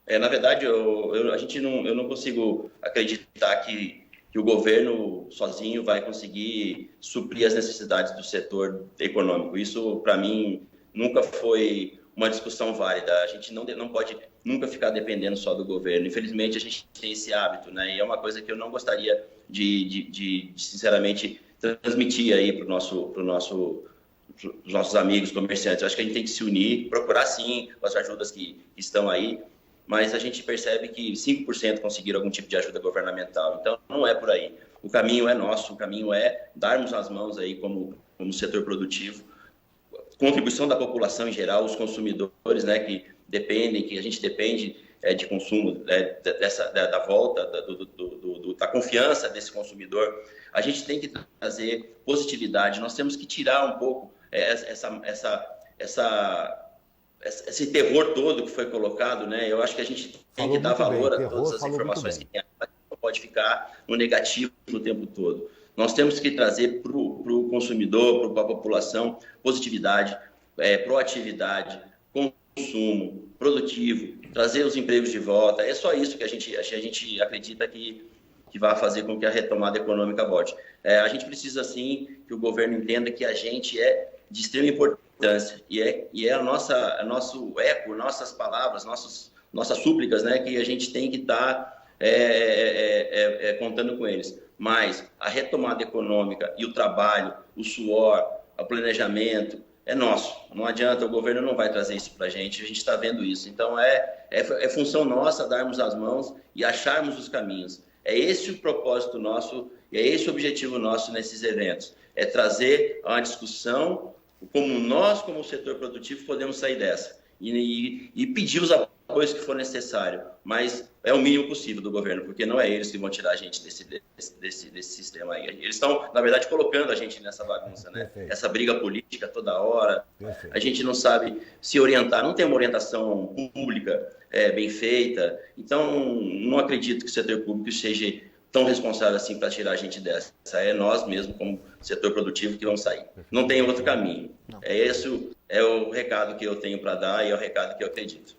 Na verdade, eu não consigo acreditar que o governo sozinho vai conseguir suprir as necessidades do setor econômico. Isso, para mim, nunca foi uma discussão válida. A gente não pode nunca ficar dependendo só do governo. Infelizmente, a gente tem esse hábito, né? E é uma coisa que eu não gostaria de sinceramente, transmitir aí para os nossos amigos comerciantes. Eu acho que a gente tem que se unir, procurar, sim, as ajudas que estão aí, mas a gente percebe que 5% conseguiram algum tipo de ajuda governamental. Então, não é por aí. O caminho é nosso, o caminho é darmos as mãos aí como setor produtivo, contribuição da população em geral, os consumidores, né, que a gente depende de consumo, da volta, da confiança desse consumidor. A gente tem que trazer positividade, nós temos que tirar um pouco esse terror todo que foi colocado, né? Eu acho que a gente tem que dar valor a todas as informações que tem. Não pode ficar no negativo o tempo todo. Nós temos que trazer para o consumidor, para a população, positividade, proatividade, consumo produtivo, trazer os empregos de volta. É só isso que a gente acredita que vai fazer com que a retomada econômica volte. A gente precisa, sim, que o governo entenda que a gente é de extrema importância e é nosso eco, nossas palavras, nossas súplicas, né, que a gente tem que estar contando com eles. Mas a retomada econômica e o trabalho, o suor, o planejamento é nosso. Não adianta, o governo não vai trazer isso para a gente está vendo isso. Então é função nossa darmos as mãos e acharmos os caminhos. É esse o propósito nosso e é esse o objetivo nosso nesses eventos. É trazer uma discussão como nós, como setor produtivo, podemos sair dessa e pedir os apoios que for necessário, mas é o mínimo possível do governo, porque não é eles que vão tirar a gente desse sistema aí. Eles estão, na verdade, colocando a gente nessa bagunça, né? Perfeito. Essa briga política toda hora. Perfeito. A gente não sabe se orientar, não tem uma orientação pública bem feita, então não acredito que o setor público seja tão responsável assim para tirar a gente dessa. É nós mesmo, como setor produtivo, que vamos sair. Não tem outro caminho. Esse é o recado que eu tenho para dar e é o recado que eu acredito.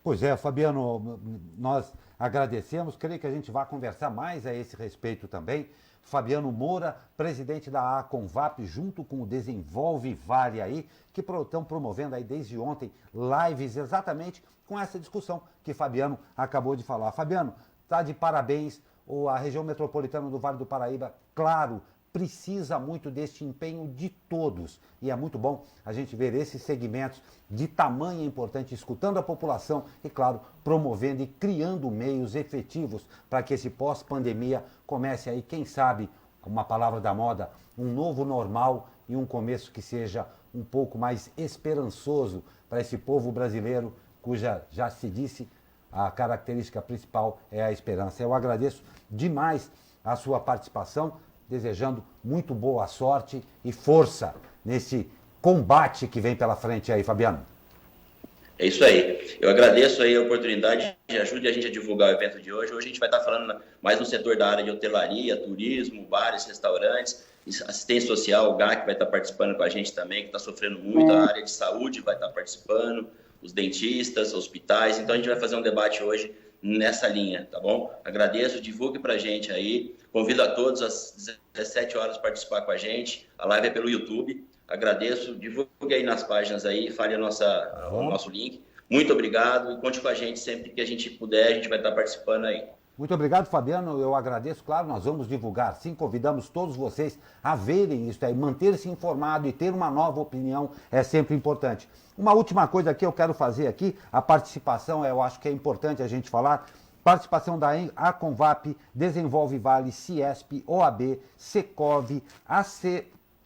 Pois é, Fabiano, nós agradecemos, creio que a gente vai conversar mais a esse respeito também. Fabiano Moura, presidente da Aconvap, junto com o Desenvolve Vale aí, que estão promovendo aí desde ontem lives exatamente com essa discussão que Fabiano acabou de falar. Fabiano, está de parabéns, a região metropolitana do Vale do Paraíba, claro, precisa muito deste empenho de todos. E é muito bom a gente ver esses segmentos de tamanho importante, escutando a população e, claro, promovendo e criando meios efetivos para que esse pós-pandemia comece aí, quem sabe, uma palavra da moda, um novo normal e um começo que seja um pouco mais esperançoso para esse povo brasileiro, cuja, já se disse, a característica principal é a esperança. Eu agradeço demais a sua participação, desejando muito boa sorte e força nesse combate que vem pela frente aí, Fabiano. É isso aí. Eu agradeço aí a oportunidade, ajude a gente a divulgar o evento de hoje. Hoje a gente vai estar falando mais no setor da área de hotelaria, turismo, bares, restaurantes, assistência social, o GAC vai estar participando com a gente também, que está sofrendo muito, a área de saúde vai estar participando, os dentistas, hospitais. Então a gente vai fazer um debate hoje nessa linha, tá bom? Agradeço, divulgue pra gente aí, convido a todos às 17 horas participar com a gente, a live é pelo YouTube, agradeço, divulgue aí nas páginas aí, fale o nosso link, muito obrigado e conte com a gente sempre que a gente puder, a gente vai estar participando aí. Muito obrigado, Fabiano, eu agradeço, claro, nós vamos divulgar, sim, convidamos todos vocês a verem isso aí, manter-se informado e ter uma nova opinião é sempre importante. Uma última coisa que eu quero fazer aqui, a participação, eu acho que é importante a gente falar, participação da Aconvap, Desenvolve Vale, Ciesp, OAB, Secov,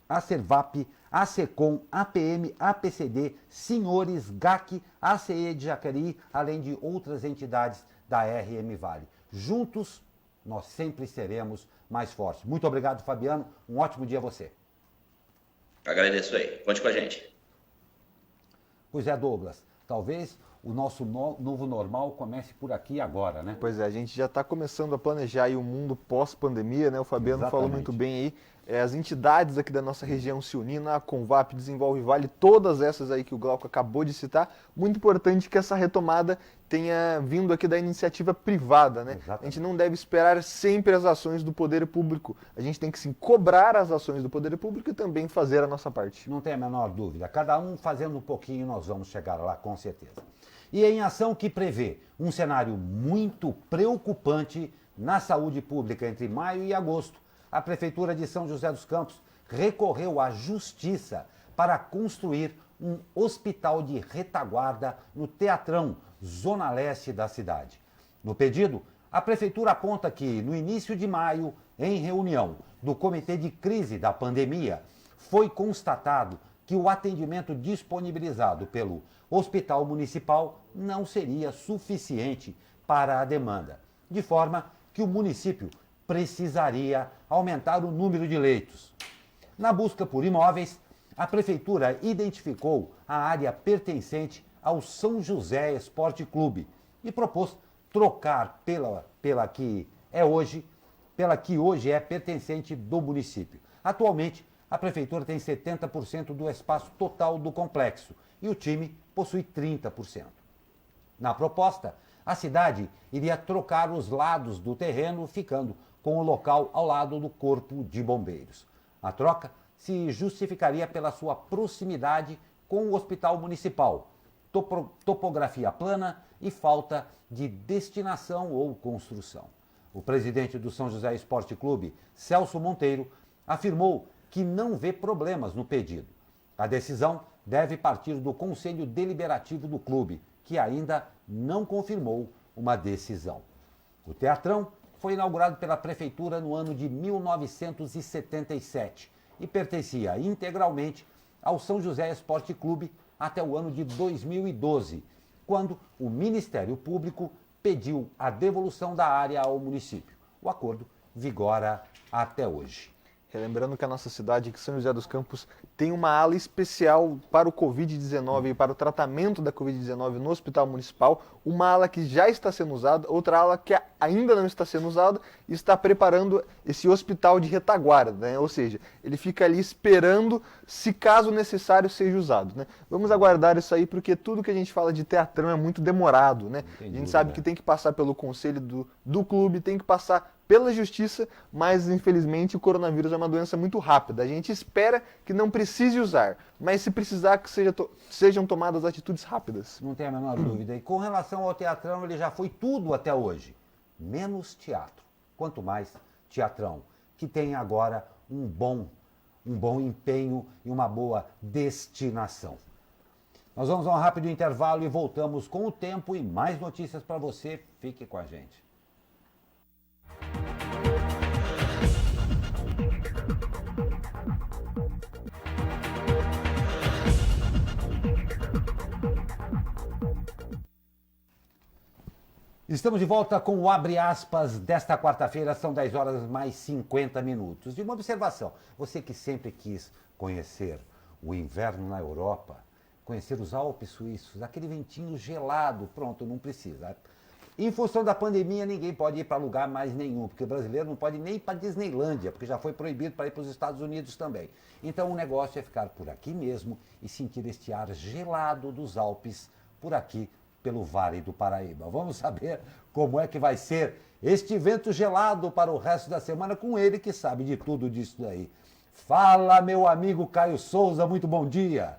Acervap, ASECOM, APM, APCD, Senhores, GAC, ACE de Jacareí, além de outras entidades da RM Vale. Juntos, nós sempre seremos mais fortes. Muito obrigado, Fabiano. Um ótimo dia a você. Agradeço aí. Conte com a gente. Pois é, Douglas. Talvez o nosso novo normal comece por aqui agora, né? Pois é, a gente já está começando a planejar aí o mundo pós-pandemia, né? O Fabiano falou muito bem aí. As entidades aqui da nossa região se unindo, a Convap, Desenvolve Vale, todas essas aí que o Glauco acabou de citar. Muito importante que essa retomada tenha vindo aqui da iniciativa privada, né? Exatamente. A gente não deve esperar sempre as ações do poder público. A gente tem que sim cobrar as ações do poder público e também fazer a nossa parte. Não tem a menor dúvida. Cada um fazendo um pouquinho, nós vamos chegar lá com certeza. E em ação que prevê um cenário muito preocupante na saúde pública entre maio e agosto, a Prefeitura de São José dos Campos recorreu à Justiça para construir um hospital de retaguarda no Teatrão, zona leste da cidade. No pedido, a Prefeitura aponta que, no início de maio, em reunião do Comitê de Crise da Pandemia, foi constatado que o atendimento disponibilizado pelo Hospital Municipal não seria suficiente para a demanda, de forma que o município precisaria aumentar o número de leitos. Na busca por imóveis, a Prefeitura identificou a área pertencente ao São José Esporte Clube e propôs trocar pela que hoje é pertencente do município. Atualmente, a Prefeitura tem 70% do espaço total do complexo e o time possui 30%. Na proposta, a cidade iria trocar os lados do terreno, ficando com o local ao lado do Corpo de Bombeiros. A troca se justificaria pela sua proximidade com o Hospital Municipal, topografia plana e falta de destinação ou construção. O presidente do São José Esporte Clube, Celso Monteiro, afirmou que não vê problemas no pedido. A decisão deve partir do Conselho Deliberativo do clube, que ainda não confirmou uma decisão. O Teatrão foi inaugurado pela Prefeitura no ano de 1977 e pertencia integralmente ao São José Esporte Clube até o ano de 2012, quando o Ministério Público pediu a devolução da área ao município. O acordo vigora até hoje. Relembrando que a nossa cidade, que São José dos Campos, tem uma ala especial para o Covid-19 e para o tratamento da Covid-19 no Hospital Municipal, uma ala que já está sendo usada, outra ala que ainda não está sendo usada e está preparando esse hospital de retaguarda, né? Ou seja, ele fica ali esperando se caso necessário seja usado, né? Vamos aguardar isso aí porque tudo que a gente fala de Teatrão é muito demorado, né? A gente sabe que tem que passar pelo conselho do clube, tem que passar pela justiça, mas infelizmente o coronavírus é uma doença muito rápida. A gente espera que não precise usar, mas se precisar que sejam tomadas atitudes rápidas. Não tem a menor dúvida. E com relação ao Teatrão, ele já foi tudo até hoje, menos teatro. Quanto mais Teatrão, que tem agora um bom empenho e uma boa destinação. Nós vamos a um rápido intervalo e voltamos com o tempo e mais notícias para você. Fique com a gente. Estamos de volta com o Abre Aspas desta quarta-feira, são 10 horas mais 50 minutos. E uma observação, você que sempre quis conhecer o inverno na Europa, conhecer os Alpes suíços, aquele ventinho gelado, pronto, não precisa. Em função da pandemia, ninguém pode ir para lugar mais nenhum, porque o brasileiro não pode nem ir para Disneylândia, porque já foi proibido para ir para os Estados Unidos também. Então o negócio é ficar por aqui mesmo e sentir este ar gelado dos Alpes por aqui, pelo Vale do Paraíba. Vamos saber como é que vai ser este vento gelado para o resto da semana com ele que sabe de tudo disso daí. Fala, meu amigo Caio Souza, muito bom dia.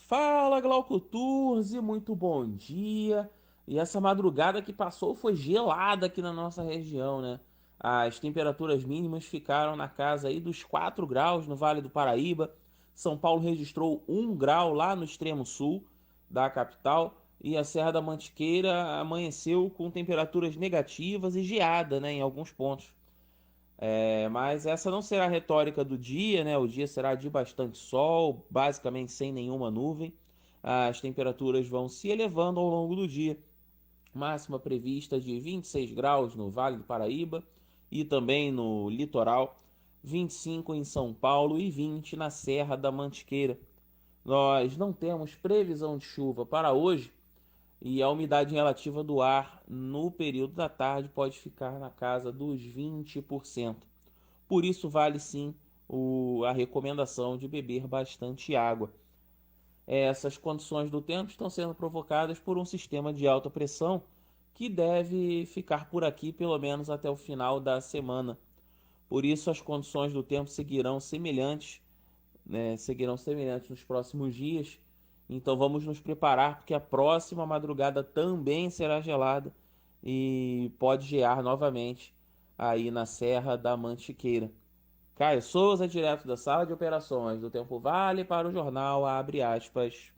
Fala, Glauco Turzi, muito bom dia. E essa madrugada que passou foi gelada aqui na nossa região, né? As temperaturas mínimas ficaram na casa aí dos 4 graus no Vale do Paraíba. São Paulo registrou 1 grau lá no extremo sul da capital e a Serra da Mantiqueira amanheceu com temperaturas negativas e geada, né, em alguns pontos. Mas essa não será a retórica do dia, né? O dia será de bastante sol, basicamente sem nenhuma nuvem. As temperaturas vão se elevando ao longo do dia. Máxima prevista de 26 graus no Vale do Paraíba e também no litoral, 25 em São Paulo e 20 na Serra da Mantiqueira. Nós não temos previsão de chuva para hoje e a umidade relativa do ar no período da tarde pode ficar na casa dos 20%. Por isso vale sim a recomendação de beber bastante água. Essas condições do tempo estão sendo provocadas por um sistema de alta pressão que deve ficar por aqui pelo menos até o final da semana. Por isso as condições do tempo seguirão semelhantes nos próximos dias. Então vamos nos preparar porque a próxima madrugada também será gelada e pode gear novamente aí na Serra da Mantiqueira. Caio Souza, direto da sala de operações do Tempo Vale para o jornal Abre Aspas.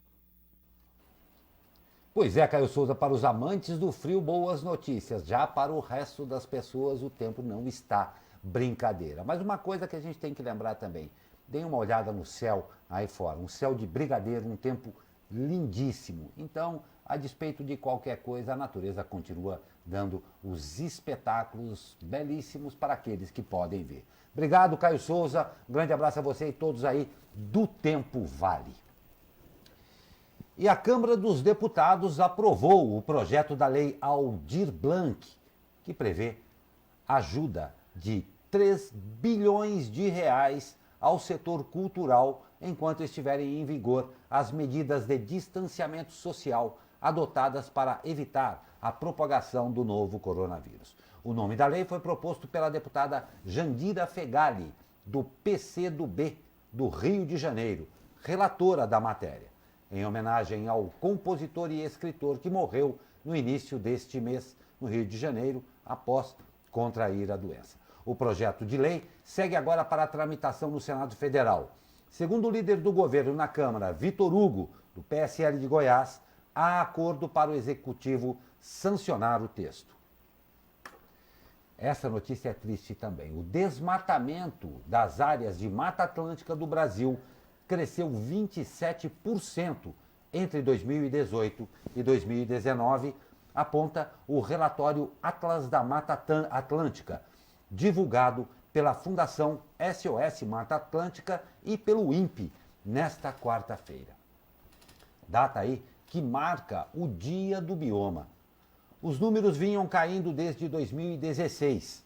Pois é, Caio Souza, para os amantes do frio, boas notícias. Já para o resto das pessoas, o tempo não está brincadeira. Mas uma coisa que a gente tem que lembrar também, deem uma olhada no céu aí fora, um céu de brigadeiro, um tempo lindíssimo. Então, a despeito de qualquer coisa, a natureza continua dando os espetáculos belíssimos para aqueles que podem ver. Obrigado, Caio Souza. Um grande abraço a você e todos aí do Tempo Vale. E a Câmara dos Deputados aprovou o projeto da Lei Aldir Blanc, que prevê ajuda de 3 bilhões de reais ao setor cultural enquanto estiverem em vigor as medidas de distanciamento social adotadas para evitar a propagação do novo coronavírus. O nome da lei foi proposto pela deputada Jandira Fegali, do PCdoB, do Rio de Janeiro, relatora da matéria, em homenagem ao compositor e escritor que morreu no início deste mês no Rio de Janeiro, após contrair a doença. O projeto de lei segue agora para a tramitação no Senado Federal. Segundo o líder do governo na Câmara, Vitor Hugo, do PSL de Goiás, há acordo para o Executivo sancionar o texto. Essa notícia é triste também. O desmatamento das áreas de Mata Atlântica do Brasil cresceu 27% entre 2018 e 2019, aponta o relatório Atlas da Mata Atlântica, divulgado pela Fundação SOS Mata Atlântica e pelo INPE nesta quarta-feira. Data aí que marca o Dia do Bioma. Os números vinham caindo desde 2016.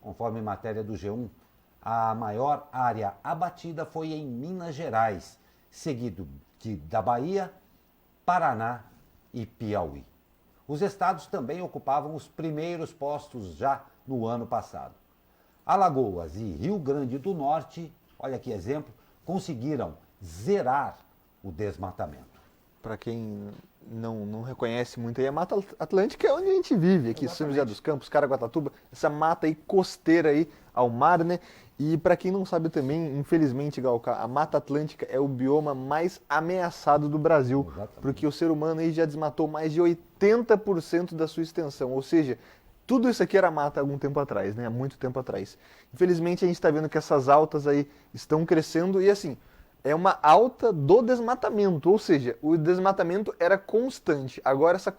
Conforme matéria do G1, a maior área abatida foi em Minas Gerais, seguido da Bahia, Paraná e Piauí. Os estados também ocupavam os primeiros postos já no ano passado. Alagoas e Rio Grande do Norte, olha que exemplo, conseguiram zerar o desmatamento. Para quem não reconhece muito aí, a Mata Atlântica é onde a gente vive, aqui em São José dos Campos, Caraguatatuba, essa mata aí costeira aí ao mar, né? E para quem não sabe também, infelizmente, Galca, a Mata Atlântica é o bioma mais ameaçado do Brasil, exatamente, porque o ser humano aí já desmatou mais de 80% da sua extensão, ou seja, tudo isso aqui era mata há algum tempo atrás, né? Há muito tempo atrás. Infelizmente a gente está vendo que essas altas aí estão crescendo e assim, é uma alta do desmatamento, ou seja, o desmatamento era constante, agora essa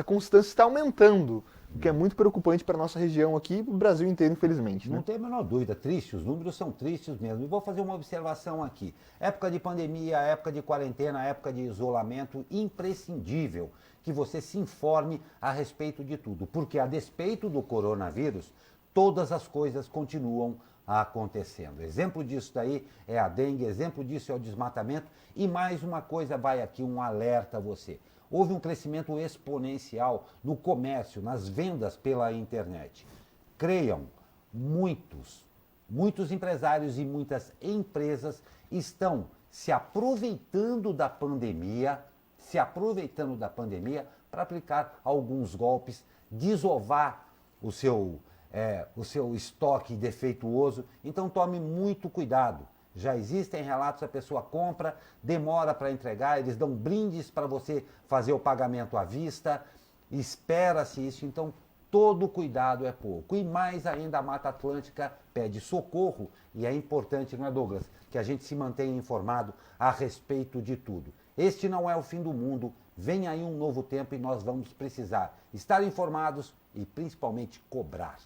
constância está aumentando, o que é muito preocupante para a nossa região aqui e para o Brasil inteiro, infelizmente. Né? Não tem a menor dúvida, triste, os números são tristes mesmo. E vou fazer uma observação aqui. Época de pandemia, época de quarentena, época de isolamento, imprescindível que você se informe a respeito de tudo, porque a despeito do coronavírus, todas as coisas continuam acontecendo. Exemplo disso daí é a dengue, exemplo disso é o desmatamento e mais uma coisa vai aqui, um alerta a você. Houve um crescimento exponencial no comércio, nas vendas pela internet. Creiam, muitos empresários e muitas empresas estão se aproveitando da pandemia para aplicar alguns golpes, desovar o seu estoque defeituoso, então tome muito cuidado. Já existem relatos, a pessoa compra, demora para entregar, eles dão brindes para você fazer o pagamento à vista, espera-se isso, então todo cuidado é pouco. E mais ainda a Mata Atlântica pede socorro e é importante, não é, Douglas, que a gente se mantenha informado a respeito de tudo. Este não é o fim do mundo, vem aí um novo tempo e nós vamos precisar estar informados e principalmente cobrar.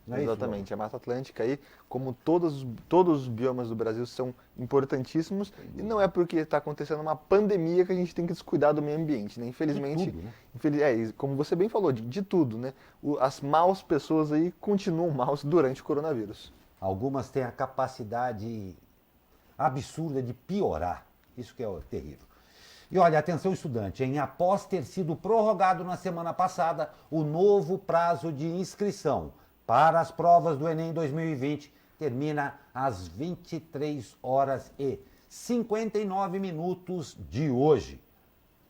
É exatamente, a Mata Atlântica aí, como todos os biomas do Brasil, são importantíssimos e não é porque está acontecendo uma pandemia que a gente tem que descuidar do meio ambiente, né? Infelizmente, de tudo, né? Como você bem falou, de tudo, né? As maus pessoas aí continuam maus durante o coronavírus. Algumas têm a capacidade absurda de piorar, isso que é terrível. E olha, atenção estudante, após ter sido prorrogado na semana passada o novo prazo de inscrição para as provas do Enem 2020 termina às 23h59 de hoje.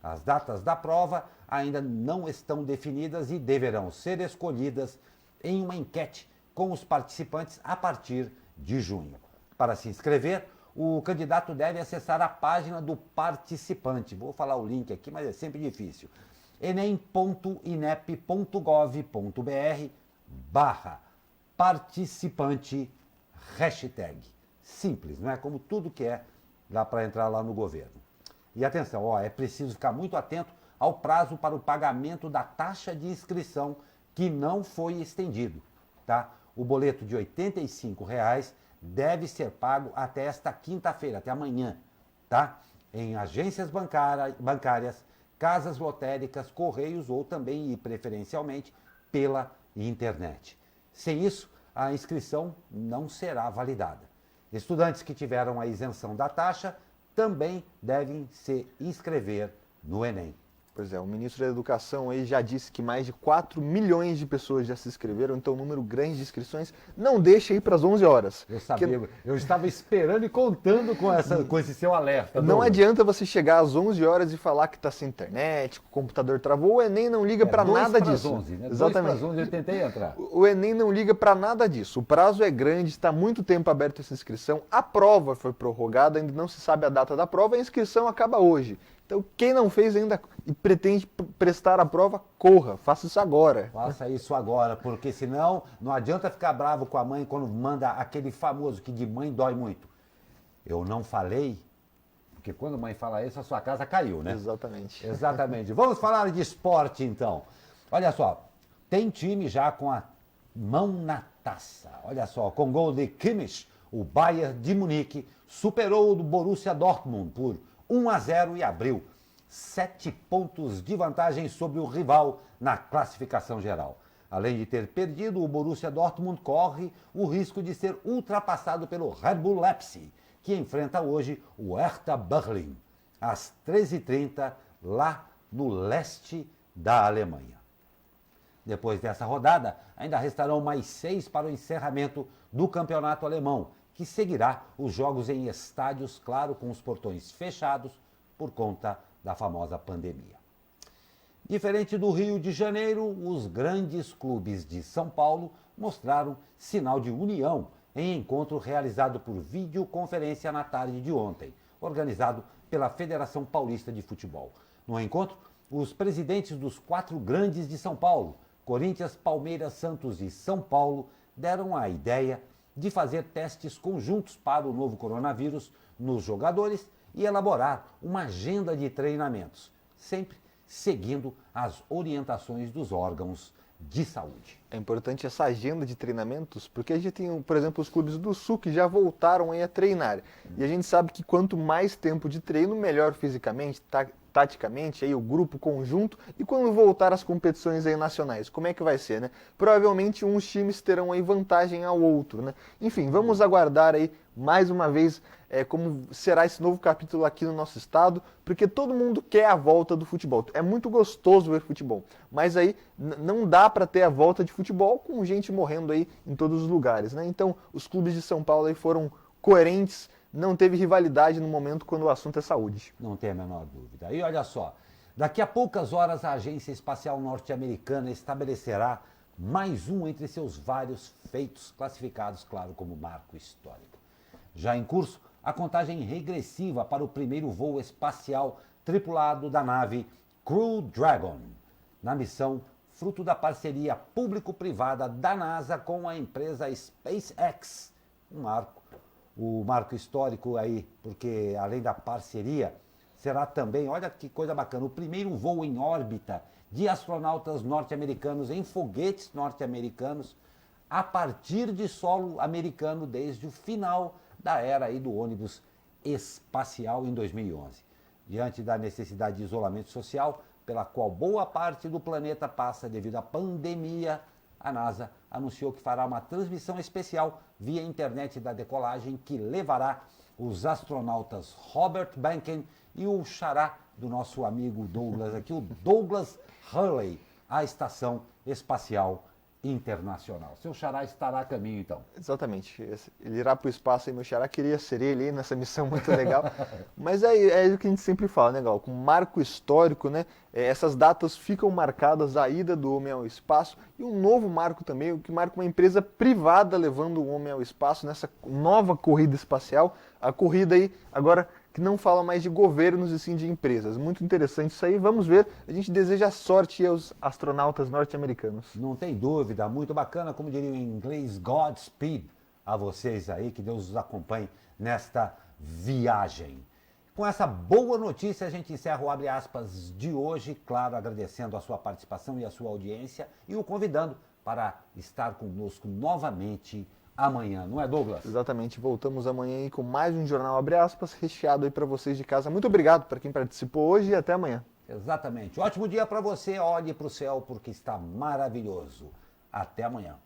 As datas da prova ainda não estão definidas e deverão ser escolhidas em uma enquete com os participantes a partir de junho. Para se inscrever, o candidato deve acessar a página do participante. Vou falar o link aqui, mas é sempre difícil. enem.inep.gov.br/participante #. Simples, não é? Como tudo que é, dá para entrar lá no governo. E atenção, ó, é preciso ficar muito atento ao prazo para o pagamento da taxa de inscrição que não foi estendido, tá? O boleto de R$ 85,00 deve ser pago até esta quinta-feira, até amanhã, tá? Em agências bancárias, casas lotéricas, correios ou também e preferencialmente pela internet. Sem isso, a inscrição não será validada. Estudantes que tiveram a isenção da taxa também devem se inscrever no Enem. Pois é, o ministro da Educação aí já disse que mais de 4 milhões de pessoas já se inscreveram, então um número grande de inscrições. Não deixa ir para as 11 horas. Eu sabia, eu estava esperando e contando com esse seu alerta. Não adianta você chegar às 11 horas e falar que está sem internet, que o computador travou, o Enem não liga para nada disso. 11, né? Exatamente. 2 para as 11 eu tentei entrar. O Enem não liga para nada disso. O prazo é grande, está muito tempo aberto essa inscrição. A prova foi prorrogada, ainda não se sabe a data da prova, a inscrição acaba hoje. Então, quem não fez ainda e pretende prestar a prova, corra, faça isso agora. Faça isso agora, porque senão não adianta ficar bravo com a mãe quando manda aquele famoso que de mãe dói muito. Eu não falei, porque quando a mãe fala isso, a sua casa caiu, né? Exatamente. Exatamente. Vamos falar de esporte, então. Olha só, tem time já com a mão na taça. Olha só, com gol de Kimmich, o Bayern de Munique superou o Borussia Dortmund por 1-0 e abriu 7 pontos de vantagem sobre o rival na classificação geral. Além de ter perdido, o Borussia Dortmund corre o risco de ser ultrapassado pelo Red Bull Leipzig, que enfrenta hoje o Hertha Berlin, às 13h30, lá no leste da Alemanha. Depois dessa rodada, ainda restarão mais 6 para o encerramento do campeonato alemão, que seguirá os jogos em estádios, claro, com os portões fechados por conta da famosa pandemia. Diferente do Rio de Janeiro, os grandes clubes de São Paulo mostraram sinal de união em encontro realizado por videoconferência na tarde de ontem, organizado pela Federação Paulista de Futebol. No encontro, os presidentes dos 4 grandes de São Paulo, Corinthians, Palmeiras, Santos e São Paulo, deram a ideia de fazer testes conjuntos para o novo coronavírus nos jogadores e elaborar uma agenda de treinamentos, sempre seguindo as orientações dos órgãos de saúde. É importante essa agenda de treinamentos, porque a gente tem, por exemplo, os clubes do Sul que já voltaram aí a treinar. E a gente sabe que quanto mais tempo de treino, melhor fisicamente, taticamente, aí o grupo conjunto, e quando voltar às competições aí nacionais, como é que vai ser, né? Provavelmente uns times terão aí vantagem ao outro, né? Enfim, vamos aguardar aí mais uma vez como será esse novo capítulo aqui no nosso estado, porque todo mundo quer a volta do futebol. É muito gostoso ver futebol, mas aí não dá para ter a volta de futebol com gente morrendo aí em todos os lugares, né? Então, os clubes de São Paulo aí foram coerentes, não teve rivalidade no momento quando o assunto é saúde. Não tem a menor dúvida. E olha só, daqui a poucas horas a Agência Espacial Norte-Americana estabelecerá mais um entre seus vários feitos classificados, claro, como marco histórico. Já em curso, a contagem regressiva para o primeiro voo espacial tripulado da nave Crew Dragon, na missão fruto da parceria público-privada da NASA com a empresa SpaceX. O marco histórico aí, porque além da parceria, será também, olha que coisa bacana, o primeiro voo em órbita de astronautas norte-americanos em foguetes norte-americanos a partir de solo americano desde o final da era aí do ônibus espacial em 2011. Diante da necessidade de isolamento social, pela qual boa parte do planeta passa devido à pandemia, a NASA anunciou que fará uma transmissão especial via internet da decolagem que levará os astronautas Robert Behnken e o xará do nosso amigo Douglas aqui, o Douglas Hurley, à Estação Espacial Internacional. Seu xará estará a caminho, então. Exatamente. Ele irá para o espaço e meu xará queria ser ele aí nessa missão muito legal. Mas é o que a gente sempre fala, né, Gal? Com marco histórico, né? Essas datas ficam marcadas, a ida do homem ao espaço e um novo marco também, o que marca uma empresa privada levando o homem ao espaço nessa nova corrida espacial. A corrida aí, agora, que não fala mais de governos e sim de empresas. Muito interessante isso aí. Vamos ver. A gente deseja sorte aos astronautas norte-americanos. Não tem dúvida. Muito bacana, como diria em inglês, Godspeed a vocês aí. Que Deus os acompanhe nesta viagem. Com essa boa notícia, a gente encerra o Abre Aspas de hoje, claro, agradecendo a sua participação e a sua audiência e o convidando para estar conosco novamente amanhã, não é, Douglas? Exatamente, voltamos amanhã aí com mais um Jornal Abre Aspas, recheado aí para vocês de casa. Muito obrigado para quem participou hoje e até amanhã. Exatamente. Ótimo dia para você, olhe para o céu porque está maravilhoso. Até amanhã.